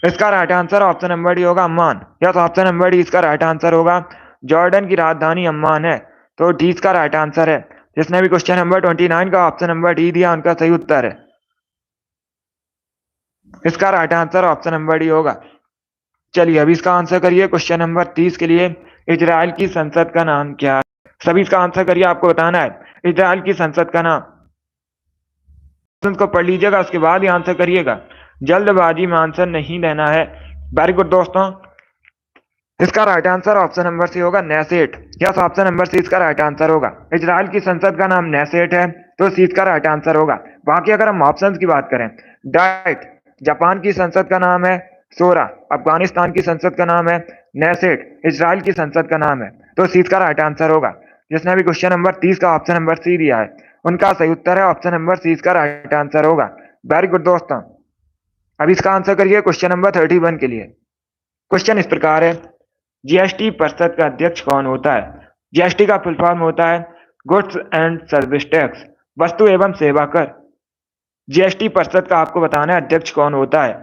इसका right answer option number D होगा, Amman. Yes, option number D इसका राइट आंसर होगा। जॉर्डन की राजधानी अम्मान है, तो डी इसका राइट आंसर है। जिसने भी क्वेश्चन नंबर 29 का ऑप्शन नंबर डी दिया, उनका सही उत्तर है। इसका right answer option number D होगा। चलिए अभी इसका आंसर करिए क्वेश्चन नंबर 30 के लिए। इजराइल की संसद का नाम क्या है? सभी इसका आंसर करिए, आपको बताना है इजराइल की संसद का नाम। ऑप्शन को पढ़ लीजिएगा, उसके बाद ही आंसर करिएगा। जल्दबाजी में आंसर नहीं देना है। वेरी गुड दोस्तों, इसका right answer option number C होगा, Knesset. Yes, option number C इसका राइट आंसर होगा। इजराइल की संसद का नाम नेसेट है, तो सी इसका राइट आंसर होगा। बाकी अगर हम ऑप्शंस की बात करें, डाइट जापान की संसद का नाम है, सोरा अफगानिस्तान की संसद का नाम है, नेसेट इजराइल की संसद का नाम है, तो सी इसका राइट आंसर होगा। जिसने भी क्वेश्चन नंबर 30 का ऑप्शन नंबर सी दिया है, उनका सही उत्तर है ऑप्शन नंबर सी इसका राइट आंसर होगा। वेरी गुड दोस्तों, अब इसका आंसर करिए क्वेश्चन नंबर 31 के लिए। क्वेश्चन इस प्रकार है, जीएसटी परिषद का अध्यक्ष कौन होता है? जीएसटी का फुल फॉर्म होता है गुड्स एंड सर्विस टैक्स, वस्तु एवं सेवा कर। जीएसटी परिषद का आपको बताना है अध्यक्ष कौन होता है।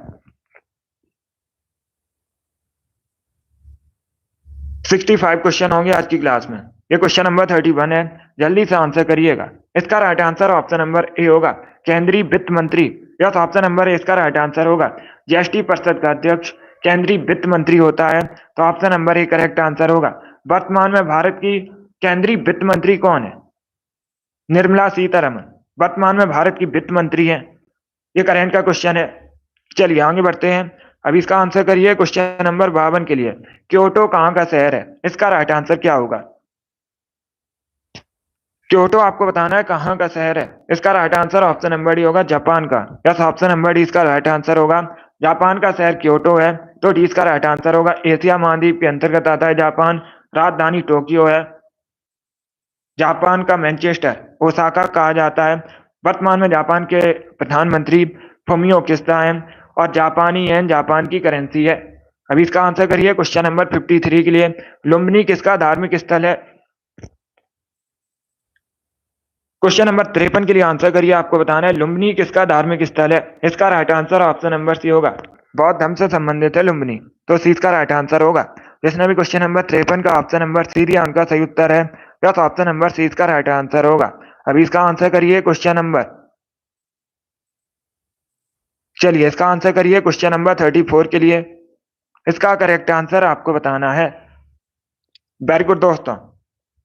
65 क्वेश्चन होंगे आज की क्लास में, ये क्वेश्चन नंबर 31 है, जल्दी से आंसर करिएगा। इसका right answer option number A होगा, केंद्रीय वित्त मंत्री। यस, ऑप्शन नंबर ए इसका राइट आंसर होगा। जीएसटी परिषद का अध्यक्ष केंद्रीय वित्त मंत्री होता है, तो option number A correct answer होगा। वर्तमान में भारत की केंद्रीय वित्त मंत्री कौन है? निर्मला सीतारमन वर्तमान में भारत की वित्त मंत्री है। ये करंट का क्वेश्चन है। चलिए आगे बढ़ते हैं। अब इसका आंसर करिए क्वेश्चन नंबर 52 के लिए। क्योटो कहाँ का शहर है? इसका राइट आंसर क्या होगा? क्योटो आपको बताना है कहाँ का शहर है। इसका right answer option number D होगा जापान का। यस, ऑप्शन नंबर डी इसका राइट आंसर होगा। जापान का शहर क्योटो है, तो डी इसका राइट आंसर होगा। एशिया महाद्वीप के अंतर्गत आता है जापान। राजधानी टोक्यो है। जापान का मैनचेस्टर ओसाका कहा जाता है। वर्तमान में जापान के प्रधानमंत्री फुमियो किशिदा हैं और जापानी येन जापान की करेंसी है। अभी इसका आंसर करिए क्वेश्चन नंबर 53 के लिए। लुम्बिनी किसका धार्मिक स्थल है? क्वेश्चन नंबर 53 के लिए आंसर करिए। आपको बताना है लुम्बिनी किसका धार्मिक स्थल है। इसका right answer option number C होगा। बौद्ध धर्म से संबंधित है लुम्बिनी, तो सी इसका राइट आंसर होगा। जिसने भी क्वेश्चन नंबर 53 का ऑप्शन नंबर सी दिया उनका सही उत्तर है। यस, ऑप्शन नंबर सी इसका राइट आंसर होगा। अभी इसका आंसर करिए क्वेश्चन नंबर, चलिए इसका आंसर करिए क्वेश्चन नंबर 34 के लिए। इसका करेक्ट आंसर आपको बताना है। वेरी गुड दोस्तों।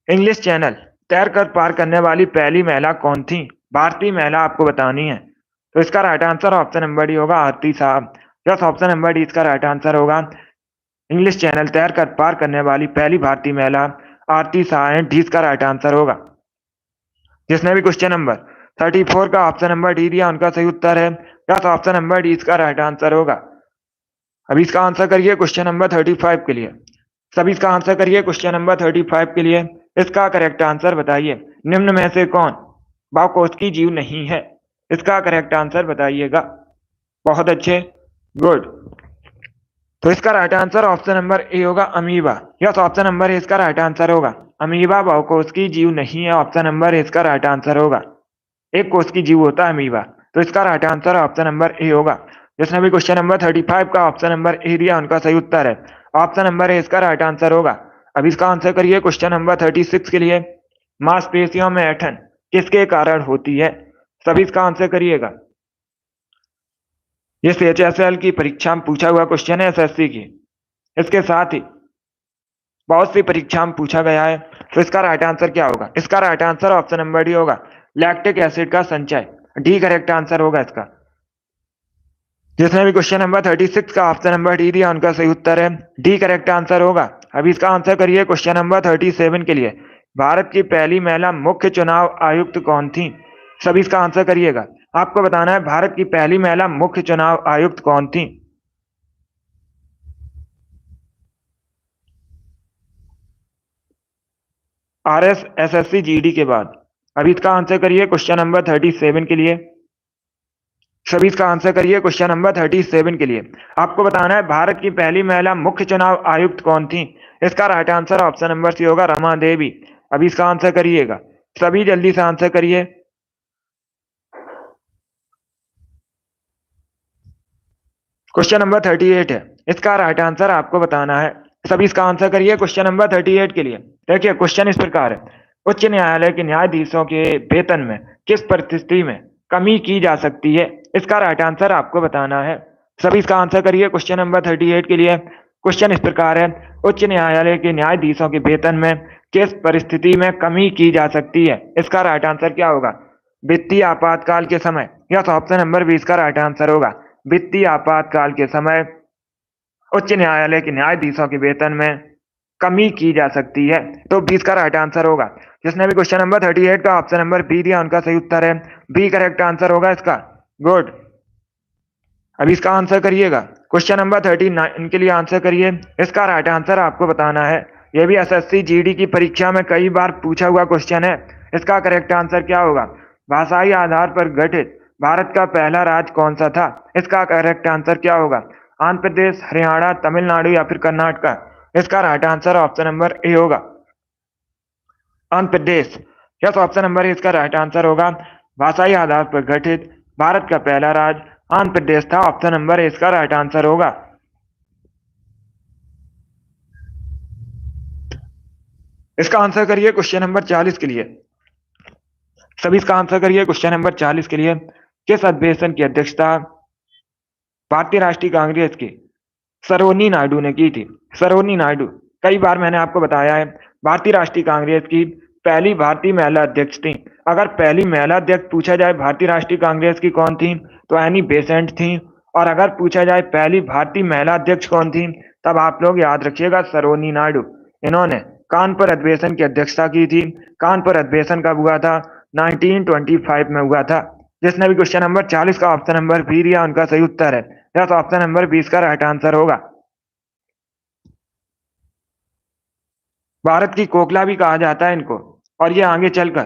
इंग्लिश चैनल तैरकर पार करने वाली पहली महिला कौन थी? भारतीय महिला आपको बतानी है। तो इसका right answer option number D होगा आरती साहब। यस, ऑप्शन नंबर डी इसका राइट आंसर होगा। इंग्लिश चैनल तैरकर पार करने वाली पहली भारतीय महिला आरती शाह है। डी इसका राइट आंसर होगा। जिसने भी क्वेश्चन नंबर 34 का ऑप्शन नंबर डी दिया उनका सही उत्तर है। यस, ऑप्शन नंबर डी इसका राइट आंसर होगा। अभी इसका आंसर करिए क्वेश्चन नंबर 35 के लिए। सभी इसका आंसर करिए क्वेश्चन नंबर 35 के लिए। इसका करेक्ट आंसर बताइए। निम्न में से कौन बाकोस्की जीव नहीं है? इसका करेक्ट आंसर बताइएगा। बहुत अच्छे, गुड। तो इसका right answer option number A होगा amoeba. Yes, option number A इसका राइट आंसर होगा। अमीबा बाकोस्की जीव नहीं है। ऑप्शन नंबर ए इसका राइट आंसर होगा। एक कोष की जीव होता है अमीबा, तो इसका right answer option number A होगा। जिसने भी क्वेश्चन नंबर 35 का ऑप्शन नंबर ए दिया उनका सही उत्तर है। ऑप्शन नंबर ए इसका राइट आंसर होगा। अब इसका आंसर करिए क्वेश्चन नंबर 36 के लिए। मांसपेशियों में ऐंठन किसके कारण होती है? सभी इसका आंसर करिएगा। ये सीएचएसएल की परीक्षा में पूछा हुआ क्वेश्चन है, एसएससी की। इसके साथ ही बहुत सी परीक्षा में पूछा गया है। तो इसका राइट आंसर क्या होगा? इसका right answer option number D होगा। लैक्टिक एसिड का संचय, डी करेक्ट आंसर होगा इसका। जिसने भी क्वेश्चन नंबर 36 का ऑप्शन नंबर डी दिया उनका सही उत्तर है। डी करेक्ट आंसर होगा। अभी इसका आंसर करिए क्वेश्चन नंबर 37 के लिए। भारत की पहली महिला मुख्य चुनाव आयुक्त कौन थी? सभी इसका आंसर करिएगा। आपको बताना है भारत की पहली महिला मुख्य चुनाव आयुक्त कौन थी? आरएस एसएससी जीडी के बाद। अभी इसका आंसर करिए क्वेश्चन नंबर 37 के लिए। सभी इसका आंसर करिए क्वेश्चन नंबर 37 के लिए। आपको बताना है भारत की पहली महिला मुख्य चुनाव आयुक्त कौन थी? इसका right answer option number C होगा, रमा देवी। अभी इसका आंसर करिएगा। सभी जल्दी से आंसर करिए। क्वेश्चन नंबर 38 है। इसका राइट आंसर आपको बताना है। सभी इसका आंसर करिए क्वेश्चन नंबर 38 के लिए। देखिए क्वेश्चन इस प्रकार है। उच्च न्यायालय के न्यायाधीशों के वेतन में किस परिस्थिति में कमी की जा सकती है? इसका राइट आंसर आपको बताना है। सभी इसका आंसर करिए क्वेश्चन नंबर 38 के लिए। क्वेश्चन इस प्रकार है। उच्च न्यायालय के न्यायाधीशों के वेतन में किस परिस्थिति में कमी की जा सकती है? इसका राइट आंसर क्या होगा? वित्तीय आपातकाल के समय। यस, ऑप्शन नंबर 20 का राइट आंसर होगा। वित्तीय आपातकाल के समय उच्च न्यायालय के न्यायाधीशों के वेतन में कमी की जा सकती है, तो 20 का राइट आंसर होगा। जिसने भी क्वेश्चन नंबर 38 का ऑप्शन नंबर बी दिया उनका सही उत्तर है। बी करेक्ट आंसर होगा इसका। गुड। अभी इसका आंसर करिएगा। क्वेश्चन नंबर 39 के लिए आंसर करिए। इसका राइट आंसर आपको बताना है। यह भी एसएससी जीडी की परीक्षा में कई बार पूछा हुआ क्वेश्चन है। इसका करेक्ट आंसर क्या होगा? भाषाई आधार पर गठित भारत का पहला राज्य कौन सा था? इसका करेक्ट आंसर क्या होगा? आंध्र प्रदेश, हरियाणा, तमिलनाडु या फिर कर्नाटका? इसका right answer option number A होगा, Andhra Pradesh. Yes, option number A इसका राइट आंसर होगा। भाषाई आधार पर गठित भारत का पहला राज्य आंध्र प्रदेश था। ऑप्शन नंबर ए इसका राइट आंसर होगा। इसका आंसर करिए क्वेश्चन नंबर 40 के लिए। सभी इसका आंसर करिए क्वेश्चन नंबर 40 के लिए। किस अधिवेशन की अध्यक्षता भारतीय राष्ट्रीय कांग्रेस की सरोनी नायडू ने की थी? सरोनी नायडू, कई बार मैंने आपको बताया है भारतीय राष्ट्रीय कांग्रेस की पहली भारतीय महिला अध्यक्ष थी। अगर पहली महिला अध्यक्ष पूछा जाए भारतीय राष्ट्रीय कांग्रेस की कौन थी, तो एनी बेसेंट थी। और अगर पूछा जाए पहली भारतीय महिला अध्यक्ष कौन थी, तब आप लोग याद रखिएगा सरोजिनी नायडू। इन्होंने कानपुर अधिवेशन की अध्यक्षता की थी। कानपुर अधिवेशन कब हुआ था? 1925 में हुआ था। जिसने भी क्वेश्चन नंबर 40 का ऑप्शन नंबर बी दिया, उनका सही उत्तर है यस, ऑप्शन नंबर 20 का राइट आंसर होगा। भारत की कोकला भी कहा जाता है इनको, और ये आगे चलकर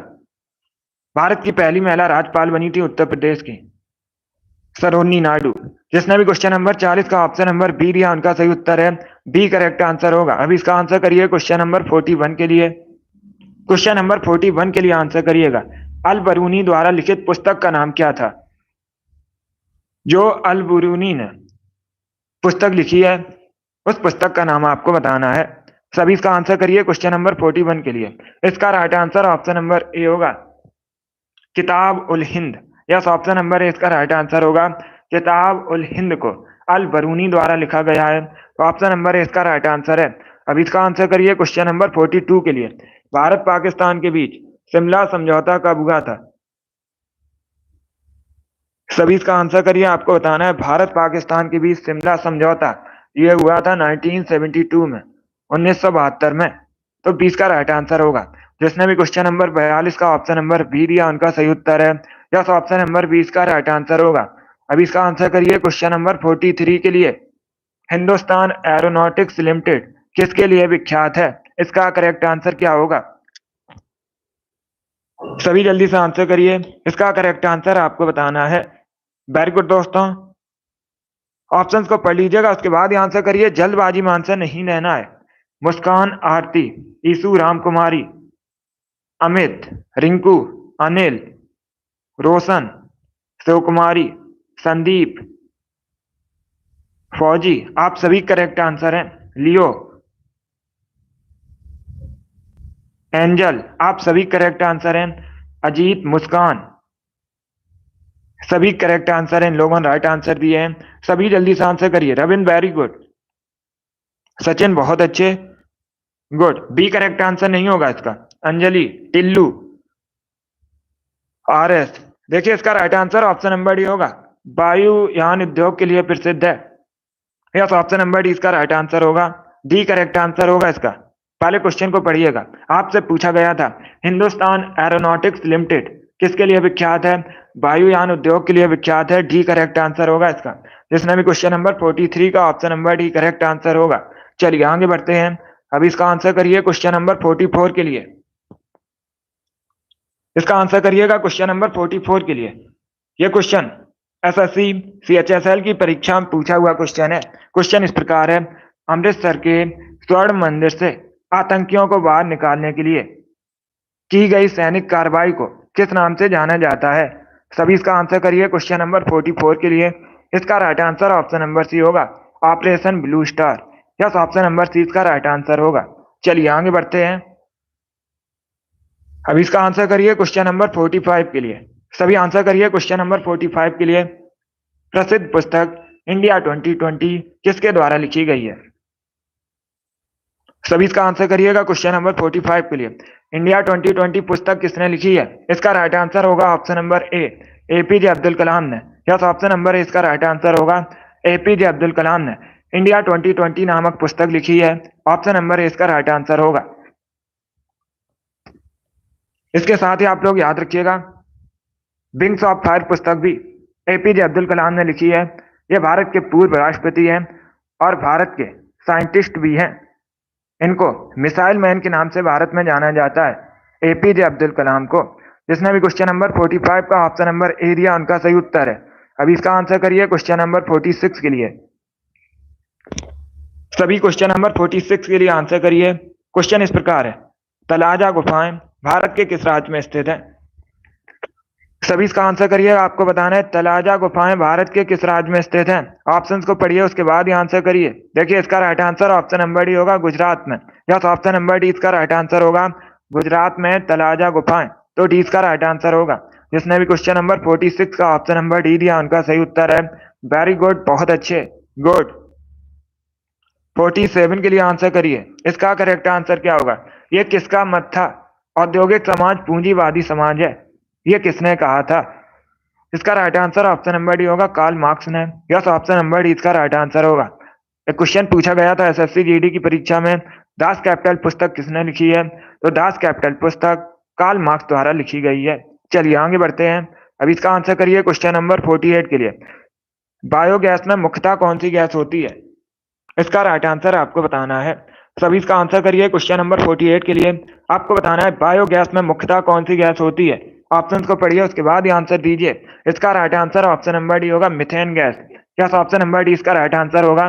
भारत की पहली महिला राज्यपाल बनी थी उत्तर प्रदेश की, सरोजिनी नायडू। जिसने भी क्वेश्चन नंबर 40 का ऑप्शन नंबर बी दिया, उनका सही उत्तर है बी करेक्ट आंसर होगा। अब इसका आंसर करिए क्वेश्चन नंबर 41 के लिए। क्वेश्चन नंबर 41 के लिए आंसर करिएगा। अल बरूनी द्वारा लिखित पुस्तक का नाम क्या था? जो अल बरूनी ने पुस्तक लिखी है, उस पुस्तक का नाम आपको बताना है। सभी इसका आंसर करिए क्वेश्चन नंबर 41 के लिए। इसका right answer option number A होगा, Kitab ul Hind. Yes, option number A इसका राइट आंसर होगा। किताब उल हिंद को अल बरूनी द्वारा लिखा गया है, तो ऑप्शन नंबर ए इसका राइट आंसर है। अब इसका आंसर करिए क्वेश्चन नंबर 42 के लिए। भारत पाकिस्तान के बीच शिमला समझौता कब हुआ था? सभी इसका आंसर करिए, आपको बताना है। भारत पाकिस्तान के बीच शिमला समझौता ये हुआ था 1972 में, 1972 में। तो 20 का राइट आंसर होगा। जिसने भी क्वेश्चन नंबर 42 का ऑप्शन नंबर बी दिया, उनका सही उत्तर है यस, ऑप्शन नंबर 20 का राइट आंसर होगा। अब इसका आंसर करिए क्वेश्चन नंबर 43 के लिए। हिंदुस्तान एरोनॉटिक्स लिमिटेड किसके लिए विख्यात है? इसका करेक्ट आंसर क्या होगा? सभी जल्दी से आंसर करिए। इसका करेक्ट आंसर आपको बताना है। वेरी गुड दोस्तों, ऑप्शंस को पढ़ लीजिएगा, उसके बाद ही आंसर करिए। जल्दबाजी में आंसर नहीं लेना है। मुस्कान, आरती, ईशु, राम कुमारी, अमित, रिंकू, अनिल, रोशन, शिव कुमारी, संदीप, फौजी, आप सभी करेक्ट आंसर हैं। लियो, एंजल, आप सभी करेक्ट आंसर हैं। अजीत, मुस्कान, सभी करेक्ट आंसर हैं। इन लोगों ने राइट आंसर दिए हैं। सभी जल्दी से आंसर करिए। Ravindra, very good. सचिन, बहुत अच्छे, गुड। बी करेक्ट आंसर नहीं होगा इसका। अंजलि, टिल्लू, आरएस, देखिए इसका right answer option number D होगा। वायुयान उद्योग के लिए प्रसिद्ध है। यस, ऑप्शन नंबर डी इसका राइट आंसर होगा। डी करेक्ट आंसर होगा इसका। पहले क्वेश्चन को पढ़िएगा। आपसे पूछा गया था हिंदुस्तान एरोनॉटिक्स लिमिटेड किसके लिए विख्यात है? वायुयान उद्योग के लिए विख्यात है। डी करेक्ट आंसर होगा इसका। जिसने भी क्वेश्चन नंबर 43 का option number D correct answer होगा। चलिए आगे बढ़ते हैं। अब इसका आंसर करिए क्वेश्चन नंबर 44 के लिए। इसका आंसर करिएगा क्वेश्चन नंबर 44 के लिए। यह क्वेश्चन एसएससी सीएचएसएल की परीक्षा में पूछा हुआ क्वेश्चन है। क्वेश्चन इस प्रकार है, अमृतसर के स्वर्ण मंदिर से आतंकियों को बाहर निकालने के लिए की गई सैनिक कार्रवाई को किस नाम से जाना जाता है? सभी इसका आंसर करिए क्वेश्चन नंबर 44 के लिए। इसका right answer option number C होगा, Operation Blue Star. Yes, option number C इसका राइट आंसर होगा। चलिए आगे बढ़ते हैं। अब इसका आंसर करिए क्वेश्चन नंबर 45 के लिए। सभी आंसर करिए क्वेश्चन नंबर 45 के लिए। प्रसिद्ध पुस्तक इंडिया 2020 किसके द्वारा लिखी गई है? सभी इसका आंसर करिएगा क्वेश्चन नंबर 45 के लिए। इंडिया 2020 पुस्तक किसने लिखी है? इसका राइट आंसर होगा option number A, APJ Abdul Kalam ने। यस, ऑप्शन नंबर ए इसका राइट आंसर होगा। एपीजे अब्दुल कलाम ने इंडिया 2020 नामक पुस्तक लिखी है। ऑप्शन नंबर ए इसका राइट आंसर होगा। इसके साथ ही आप लोग याद रखिएगा, विंग्स ऑफ फायर पुस्तक भी एपीजे अब्दुल कलाम ने लिखी है। ये भारत के पूर्व राष्ट्रपति हैं और भारत के साइंटिस्ट भी हैं। इनको मिसाइल मैन के नाम से भारत में जाना जाता है, एपीजे अब्दुल कलाम को। जिसने भी क्वेश्चन नंबर 45 का ऑप्शन नंबर ए दिया, उनका सही उत्तर है। अभी इसका आंसर करिए क्वेश्चन नंबर 46 के लिए। सभी क्वेश्चन नंबर 46 के लिए आंसर करिए। क्वेश्चन इस प्रकार है, तलाजा गुफाएं भारत के किस राज्य में स्थित है? सभी इसका आंसर करिए। आपको बताना है तलाजा गुफाएं भारत के किस राज्य में स्थित हैं। ऑप्शंस को पढ़िए, उसके बाद ही आंसर करिए। देखिए इसका right answer option number D होगा, गुजरात में। यस, ऑप्शन नंबर डी इसका राइट आंसर होगा। गुजरात में तलाजा गुफाएं, तो डी इसका राइट आंसर होगा। जिसने भी क्वेश्चन नंबर 46 का ऑप्शन नंबर डी दिया, उनका सही उत्तर है। वेरी गुड, बहुत अच्छे, गुड। 47 के लिए आंसर करिए। इसका करेक्ट आंसर क्या होगा? ये किसका मत था? औद्योगिक समाज पूंजीवादी समाज है, ये किसने कहा था? इसका right answer option number D होगा, कार्ल मार्क्स ने। यस, ऑप्शन नंबर डी इसका राइट आंसर होगा। एक क्वेश्चन पूछा गया था एसएससी जीडी की परीक्षा में, दास कैपिटल पुस्तक किसने लिखी है? तो दास कैपिटल पुस्तक कार्ल मार्क्स द्वारा लिखी गई है। चलिए आगे बढ़ते हैं। अब इसका आंसर करिए क्वेश्चन नंबर 48 के लिए। बायोगैस में मुख्यतः कौन सी गैस होती है? इसका राइट आंसर आपको बताना है। सभी इसका आंसर करिए क्वेश्चन नंबर 48 के लिए। आपको बताना है बायोगैस में मुख्यतः कौन सी गैस होती है। ऑप्शंस को पढ़िए, उसके बाद ही आंसर दीजिए। इसका right answer option number D होगा, methane gas. Yes, option number D इसका राइट आंसर होगा।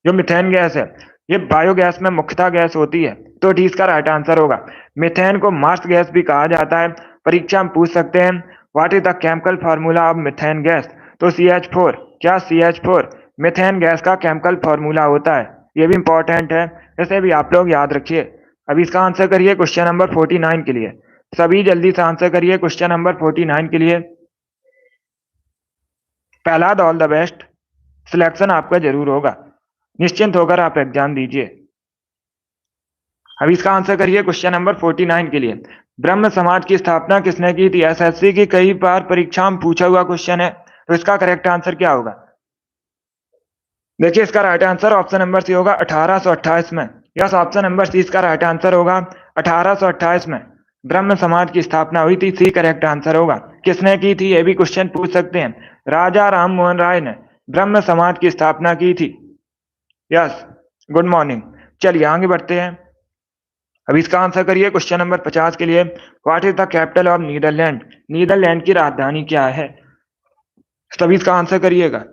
जो मिथेन गैस है ये बायोगैस में मुख्यतः गैस होती है, तो डी इसका राइट आंसर होगा। मिथेन को मार्स गैस भी कहा जाता है। परीक्षा में पूछ सकते हैं what is the chemical formula of methane gas? तो CH4। क्या CH4 मिथेन गैस का केमिकल फार्मूला होता है? ये भी इंपॉर्टेंट है, इसे भी आप लोग याद रखिए। अब इसका आंसर करिए क्वेश्चन नंबर 49 के लिए। सभी जल्दी से आंसर करिए क्वेश्चन नंबर 49 के लिए। Prahlad, all the best. Selection आपका जरूर होगा, निश्चिंत होकर आप एग्जाम दीजिए। अब इसका आंसर करिए क्वेश्चन नंबर 49 के लिए। ब्रह्म समाज की स्थापना किसने की थी? एसएससी की कई बार परीक्षा में पूछा हुआ क्वेश्चन है, तो इसका करेक्ट आंसर क्या होगा? देखिए इसका right answer option number C होगा 1828 में। यस, ऑप्शन नंबर सी इसका राइट आंसर होगा। 1828 में ब्रह्म समाज की स्थापना हुई थी, सी करेक्ट आंसर होगा। किसने की थी ये भी क्वेश्चन पूछ सकते हैं। राजा राम मोहन राय ने ब्रह्म समाज की स्थापना की थी। Yes, good morning. चलिए आगे बढ़ते हैं। अब इसका आंसर करिए क्वेश्चन नंबर 50 के लिए। What is the capital of Netherland? Netherland की राजधानी क्या है? सभी इसका आंसर करिएगा।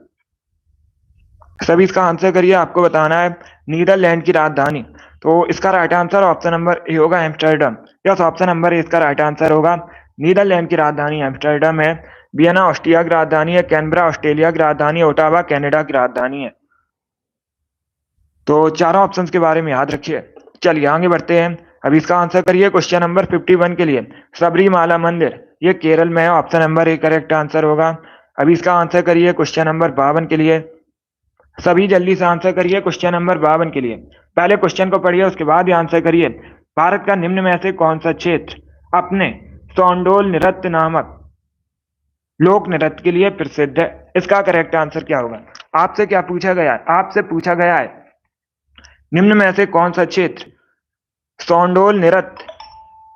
सभी इसका आंसर करिए, आपको बताना है नीदरलैंड की राजधानी। तो इसका right answer option number A होगा, Amsterdam. Yes, option number A इसका राइट आंसर होगा। नीदरलैंड की राजधानी एम्स्टर्डम है। वियना ऑस्ट्रिया की राजधानी है। कैनबरा ऑस्ट्रेलिया की राजधानी है। ओटावा कनाडा की राजधानी है। तो चारों ऑप्शंस के बारे में याद रखिए। चलिए आगे बढ़ते हैं। अब इसका आंसर करिए क्वेश्चन नंबर 51 के लिए। सबरीमाला मंदिर ये केरल में है, option number A correct answer होगा। अब इसका आंसर करिए क्वेश्चन नंबर 52 के लिए। सभी जल्दी से आंसर करिए क्वेश्चन नंबर 52 के लिए। पहले क्वेश्चन को पढ़िए, उसके बाद ही आंसर करिए। भारत का निम्न में से कौन सा क्षेत्र अपने सोंडोल नृत्य नामक लोक नृत्य के लिए प्रसिद्ध है? इसका करेक्ट आंसर क्या होगा? आपसे क्या पूछा गया है? आपसे पूछा गया है निम्न में से कौन सा क्षेत्र सोंडोल नृत्य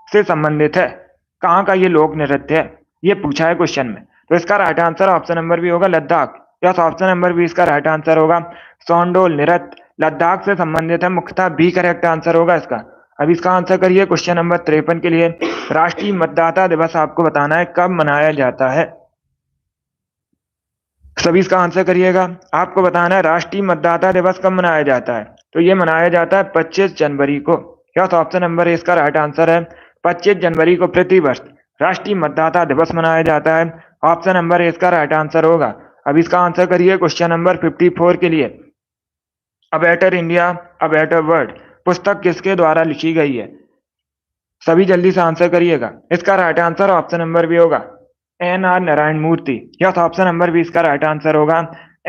से संबंधित है? कहाँ का ये लोक नृत्य है, ये पूछा है क्वेश्चन में। तो इसका right answer option number B होगा, Ladakh. Yes, option number B इसका राइट आंसर होगा। सोंडोल नृत्य लद्दाख से संबंधित है, मुख्यतः बी करेक्ट आंसर होगा इसका। अब इसका आंसर करिए क्वेश्चन नंबर 53 के लिए। राष्ट्रीय मतदाता दिवस आपको बताना है कब मनाया जाता है। सभी इसका आंसर करिएगा। आपको बताना है राष्ट्रीय मतदाता दिवस कब मनाया जाता है। तो ये मनाया जाता है 25 जनवरी को। यस, ऑप्शन नंबर ए इसका राइट आंसर है। 25 जनवरी को प्रतिवर्ष राष्ट्रीय मतदाता दिवस मनाया जाता है। ऑप्शन नंबर ए इसका राइट आंसर होगा। अब इसका आंसर करिए क्वेश्चन नंबर 54 के लिए। अ better India a better world पुस्तक किसके द्वारा लिखी गई है? सभी जल्दी से आंसर करिएगा। इसका right answer option number B होगा, NR Narayana Murthy. Yes, option number B इसका राइट आंसर होगा।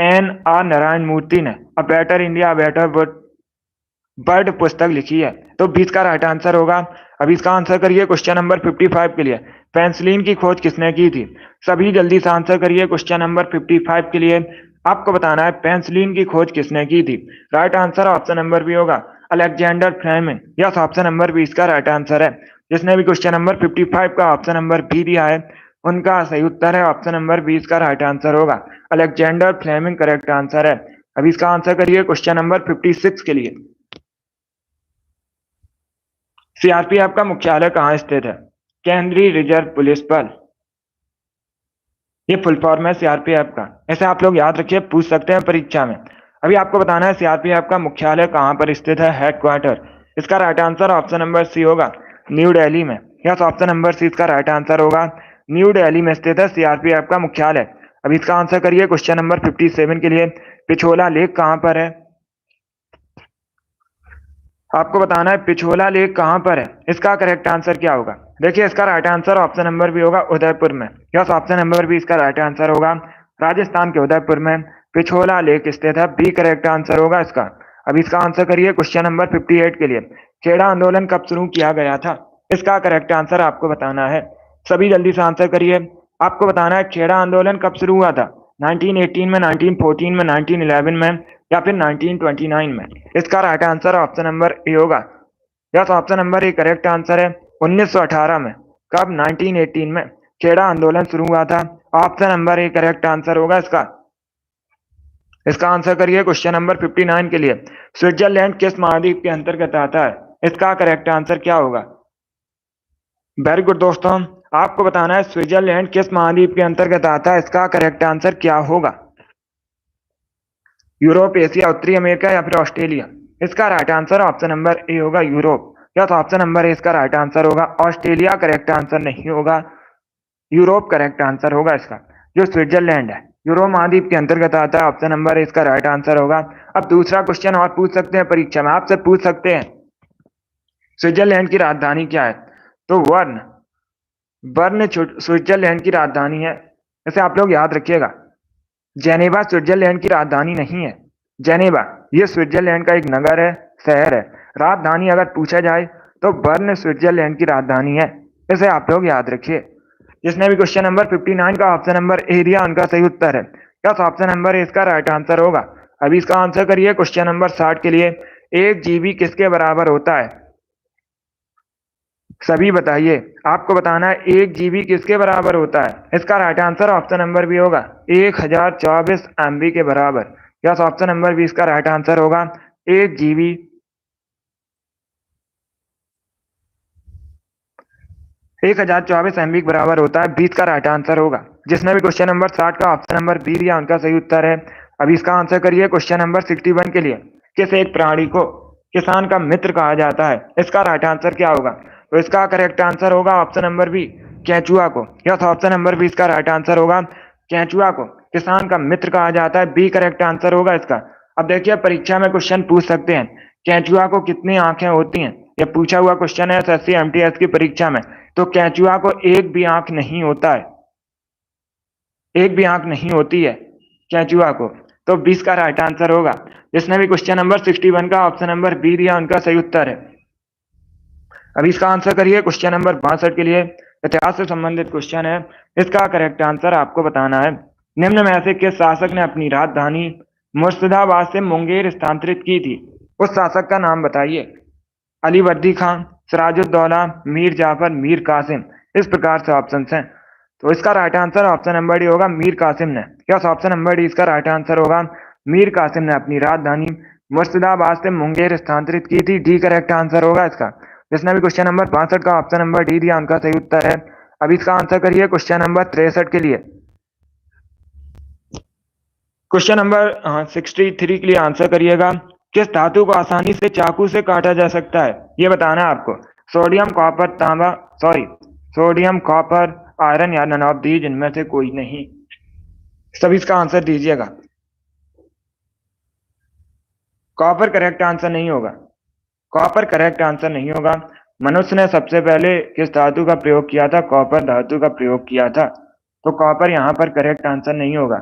NR नारायण मूर्ति ने a better India a better world पुस्तक लिखी है, तो 20 का राइट आंसर होगा। अब इसका आंसर करिए क्वेश्चन नंबर 55 के लिए। पेंसिलिन की खोज किसने की थी? सभी जल्दी से आंसर करिए क्वेश्चन नंबर 55 के लिए। आपको बताना है पेंसिलिन की खोज किसने की थी। Right answer option number B होगा, Alexander Fleming. Yes, option number B इसका राइट आंसर है। जिसने भी क्वेश्चन नंबर 55 का ऑप्शन नंबर बी दिया है उनका सही उत्तर है ऑप्शन नंबर बी इसका राइट आंसर होगा, अलेक्जेंडर फ्लेमिंग करेक्ट आंसर है। अब इसका आंसर करिए क्वेश्चन नंबर 56 के लिए। सीआरपीएफ का मुख्यालय कहाँ स्थित है? केंद्रीय रिजर्व पुलिस बल, ये फुल फॉर्म है सीआरपीएफ का। ऐसे आप लोग याद रखिए, पूछ सकते हैं परीक्षा में। अभी आपको बताना है सीआरपीएफ का मुख्यालय कहाँ पर स्थित है, हेडक्वार्टर। इसका right answer option number C होगा, न्यू दिल्ली में। यस, ऑप्शन नंबर सी इसका राइट आंसर होगा। न्यू दिल्ली में स्थित है सीआरपीएफ का मुख्यालय। अब इसका आंसर करिए क्वेश्चन नंबर 57 के लिए। पिछोला लेक कहाँ पर है? आपको बताना है पिछोला लेक कहाँ पर है। इसका करेक्ट आंसर क्या होगा? देखिए इसका right answer option number B होगा, उदयपुर में। यस, ऑप्शन नंबर बी इसका राइट आंसर होगा। राजस्थान के उदयपुर में पिछोला लेक स्थित है, बी करेक्ट आंसर होगा इसका। अब इसका आंसर करिए क्वेश्चन नंबर 58 के लिए। खेड़ा आंदोलन कब शुरू किया गया था? इसका करेक्ट आंसर आपको बताना है। सभी जल्दी से आंसर करिए। आपको बताना है खेड़ा आंदोलन कब शुरू हुआ था, 1918 में, 1914 में, 1911 में या फिर 1929 में। इसका right answer option number A होगा। Yes, option number A correct answer है। 1918 में। कब? 1918 में खेड़ा आंदोलन शुरू हुआ था। Option number A correct answer होगा इसका। इसका आंसर करिए क्वेश्चन नंबर 59 के लिए। स्विट्जरलैंड किस महाद्वीप के अंतर्गत आता है? इसका करेक्ट आंसर क्या होगा? वेरी गुड दोस्तों, आपको बताना है स्विट्जरलैंड किस महाद्वीप के अंतर्गत आता है। इसका करेक्ट आंसर क्या होगा? यूरोप, एशिया, उत्तरी अमेरिका या फिर ऑस्ट्रेलिया। इसका right answer option number A होगा, यूरोप। या तो ऑप्शन नंबर ए इसका राइट आंसर होगा। ऑस्ट्रेलिया करेक्ट आंसर नहीं होगा, यूरोप करेक्ट आंसर होगा इसका। जो स्विट्जरलैंड है यूरोप महाद्वीप के अंतर्गत आता है। ऑप्शन नंबर ए इसका राइट आंसर होगा। अब दूसरा क्वेश्चन और पूछ सकते हैं परीक्षा में, आपसे पूछ सकते हैं स्विट्जरलैंड की राजधानी क्या है? तो बर्न। बर्न स्विट्जरलैंड की राजधानी है, इसे आप लोग याद रखिएगा। जेनेवा स्विट्जरलैंड की राजधानी नहीं है। जेनेवा ये स्विट्जरलैंड का एक नगर है, शहर है। राजधानी अगर पूछा जाए तो बर्न स्विट्जरलैंड की राजधानी है, इसे आप लोग याद रखिए। जिसने भी क्वेश्चन नंबर 59 का ऑप्शन नंबर ए दिया उनका सही उत्तर है। यस, ऑप्शन नंबर ए इसका राइट आंसर होगा। अभी इसका आंसर करिए क्वेश्चन नंबर 60 के लिए। 1 जीबी किसके बराबर होता है? सभी बताइए। आपको बताना है 1 जीबी किसके बराबर होता है। इसका right answer option number B होगा, 1024 MB के बराबर। यस, ऑप्शन नंबर बी इसका राइट आंसर होगा। 1 जीबी 1024 MB के बराबर होता है, 20 का राइट आंसर होगा। जिसने भी क्वेश्चन नंबर 60 का ऑप्शन नंबर बी दिया उनका सही उत्तर है। अभी इसका आंसर करिए क्वेश्चन नंबर 61 के लिए। किस एक प्राणी को किसान का मित्र कहा जाता है? इसका राइट आंसर क्या होगा? तो इसका करेक्ट आंसर होगा ऑप्शन नंबर बी, केंचुआ को। यस, ऑप्शन नंबर बी इसका राइट आंसर होगा। केंचुआ को किसान का मित्र कहा जाता है, बी करेक्ट आंसर होगा इसका। अब देखिए परीक्षा में क्वेश्चन पूछ सकते हैं केंचुआ को कितनी आंखें होती हैं, यह पूछा हुआ क्वेश्चन है एसएससी एमटीएस की परीक्षा में। तो केंचुआ को एक भी आंख नहीं होता है, एक भी आंख नहीं होती है केंचुआ को। तो 20 का राइट आंसर होगा। जिसने भी क्वेश्चन नंबर 61 का ऑप्शन नंबर बी दिया उनका सही उत्तर है। अभी इसका आंसर करिए क्वेश्चन नंबर 62 के लिए। इतिहास से संबंधित क्वेश्चन है, इसका करेक्ट आंसर आपको बताना है। निम्न में से किस शासक ने अपनी राजधानी मुर्शिदाबाद से मुंगेर स्थानांतरित की थी? उस शासक का नाम बताइए। अलीवर्दी खान, सिराजुद्दौला, मीर जाफर, मीर कासिम। इस प्रकार से ऑप्शन हैं। तो इसका right answer option number D होगा, मीर कासिम ने। यस, ऑप्शन नंबर डी इसका राइट आंसर होगा। मीर कासिम ने अपनी राजधानी मुर्शिदाबाद से मुंगेर स्थानांतरित की थी, डी करेक्ट आंसर होगा इसका। जिसने भी क्वेश्चन नंबर 62 का ऑप्शन नंबर डी दिया उनका सही उत्तर है। अब इसका आंसर करिए क्वेश्चन नंबर 63 के लिए। क्वेश्चन नंबर 63 के लिए आंसर करिएगा। किस धातु को आसानी से चाकू से काटा जा सकता है, ये बताना है आपको। सोडियम, कॉपर, तांबा, सोडियम, कॉपर, आयरन या नन ऑफ दीज इनमें से कोई नहीं। सभी इसका आंसर दीजिएगा। कॉपर करेक्ट आंसर नहीं होगा, कॉपर करेक्ट आंसर नहीं होगा। मनुष्य ने सबसे पहले किस धातु का प्रयोग किया था? कॉपर धातु का प्रयोग किया था। तो कॉपर यहां पर करेक्ट आंसर नहीं होगा।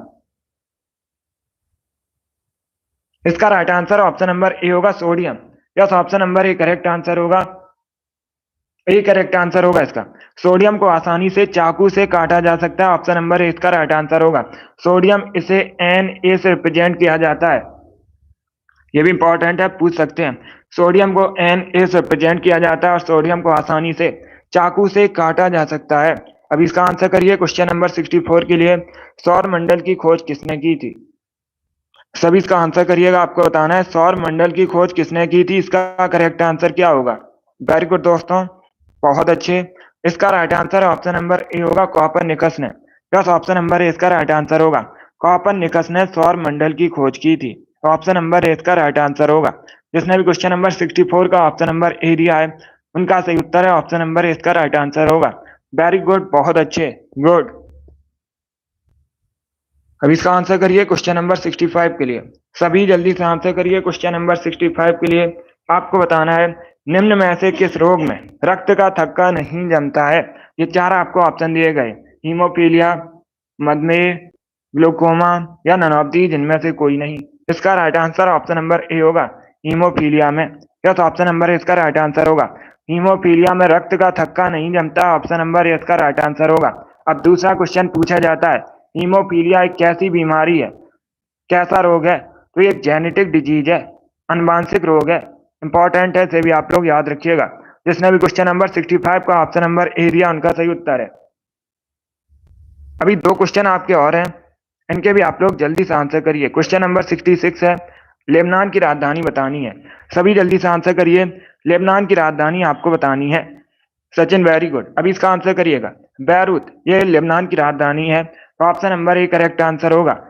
इसका right answer option number A होगा, sodium. Yes, option number A correct answer होगा। ए करेक्ट आंसर होगा इसका। सोडियम को आसानी से चाकू से काटा जा सकता है, ऑप्शन नंबर ए इसका राइट आंसर होगा। सोडियम इसे Na से रिप्रेजेंट किया जाता है, ये भी इंपॉर्टेंट है, पूछ सकते हैं। सोडियम को Na से रिप्रेजेंट किया जाता है और सोडियम को आसानी से चाकू से काटा जा सकता है। अब इसका आंसर करिए क्वेश्चन नंबर 64 के लिए। सौर मंडल की खोज किसने की थी? सभी इसका आंसर करिएगा, आपको बताना है सौर मंडल की खोज किसने की थी। इसका करेक्ट आंसर क्या होगा? वेरी गुड दोस्तों, बहुत अच्छे। इसका right answer option number A होगा, कॉपरनिकस ने। यस, ऑप्शन नंबर ए इसका राइट आंसर होगा। कॉपरनिकस ने सौर मंडल की खोज की थी, ऑप्शन नंबर ए इसका राइट आंसर होगा। जिसने भी क्वेश्चन नंबर 64 का ऑप्शन नंबर ए दिया है उनका सही उत्तर है, ऑप्शन नंबर ए इसका राइट आंसर होगा। वेरी गुड, बहुत अच्छे, गुड। अब इसका आंसर करिए क्वेश्चन नंबर 65 के लिए। सभी जल्दी से आंसर करिए क्वेश्चन नंबर 65 के लिए। आपको बताना है निम्न में से किस रोग में रक्त का थक्का नहीं जमता है? ये चार आपको ऑप्शन दिए गए, हीमोफीलिया, मधुमेह, ग्लूकोमा या नन ऑफ दीज इनमें से कोई नहीं। इसका right answer option number A होगा, हीमोफीलिया में। यस, ऑप्शन नंबर इसका राइट आंसर होगा। हीमोफीलिया में रक्त का थक्का नहीं जमता, ऑप्शन नंबर इसका राइट आंसर होगा। अब दूसरा क्वेश्चन पूछा जाता है, हीमोफीलिया एक कैसी बीमारी है, कैसा रोग है? तो ये एक जेनेटिक डिजीज है, अनुवांशिक रोग है। इंपॉर्टेंट है, इसे भी आप लोग याद रखिएगा। जिसने भी क्वेश्चन नंबर 65 का ऑप्शन नंबर ए दिया उनका सही उत्तर है। अभी दो क्वेश्चन आपके और हैं, इनके भी आप लोग जल्दी से आंसर करिए। क्वेश्चन नंबर 66 है, लेबनान की राजधानी बतानी है। सभी जल्दी से आंसर करिए, लेबनान की राजधानी आपको बतानी है। Sachin, very good. अभी इसका आंसर करिएगा, बैरूत, ये लेबनान की राजधानी है। तो option number A correct answer होगा।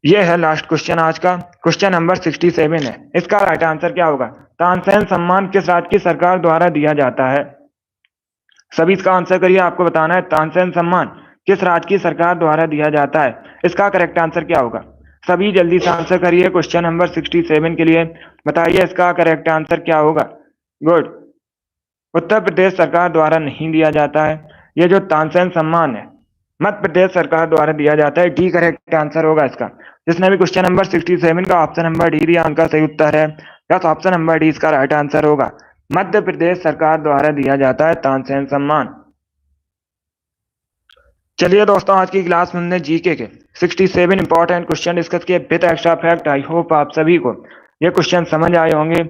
ये है लास्ट क्वेश्चन आज का, क्वेश्चन नंबर 67 है। इसका राइट आंसर क्या होगा? तानसेन सम्मान किस राज्य की सरकार द्वारा दिया जाता है? सभी इसका आंसर करिए, आपको बताना है तानसेन सम्मान किस राज्य की सरकार द्वारा दिया जाता है। इसका करेक्ट आंसर क्या होगा? सभी जल्दी से आंसर करिए क्वेश्चन नंबर 67 के लिए। बताइए इसका करेक्ट आंसर क्या होगा? गुड। उत्तर प्रदेश सरकार द्वारा नहीं दिया जाता है। ये जो तानसेन सम्मान है मध्य प्रदेश सरकार द्वारा दिया जाता है। डी करेक्ट आंसर होगा इसका। जिसने भी क्वेश्चन नंबर 67 का ऑप्शन नंबर डी दिया उनका सही उत्तर है। यस, ऑप्शन नंबर डी इसका राइट आंसर होगा। मध्य प्रदेश सरकार द्वारा दिया जाता है तानसेन सम्मान। चलिए दोस्तों, आज की क्लास में हमने जीके के 67 इंपॉर्टेंट क्वेश्चन डिस्कस किए with extra fact. I hope आप सभी को ये क्वेश्चन समझ आए होंगे।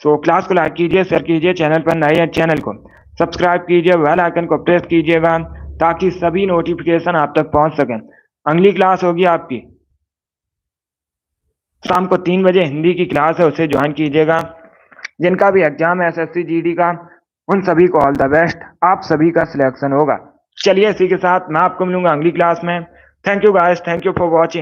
सो क्लास को लाइक कीजिए, शेयर कीजिए, चैनल पर नए हैं चैनल को सब्सक्राइब कीजिए, बेल आइकन को प्रेस कीजिएगा ताकि सभी नोटिफिकेशन आप तक पहुंच सकें। अगली क्लास होगी आपकी शाम को 3 बजे, हिंदी की क्लास है, उसे ज्वाइन कीजिएगा। जिनका भी एग्जाम है एसएससी जीडी का, उन सभी को ऑल द बेस्ट, आप सभी का सिलेक्शन होगा। चलिए इसी के साथ मैं आपको मिलूंगा अगली क्लास में। Thank you guys, thank you for watching.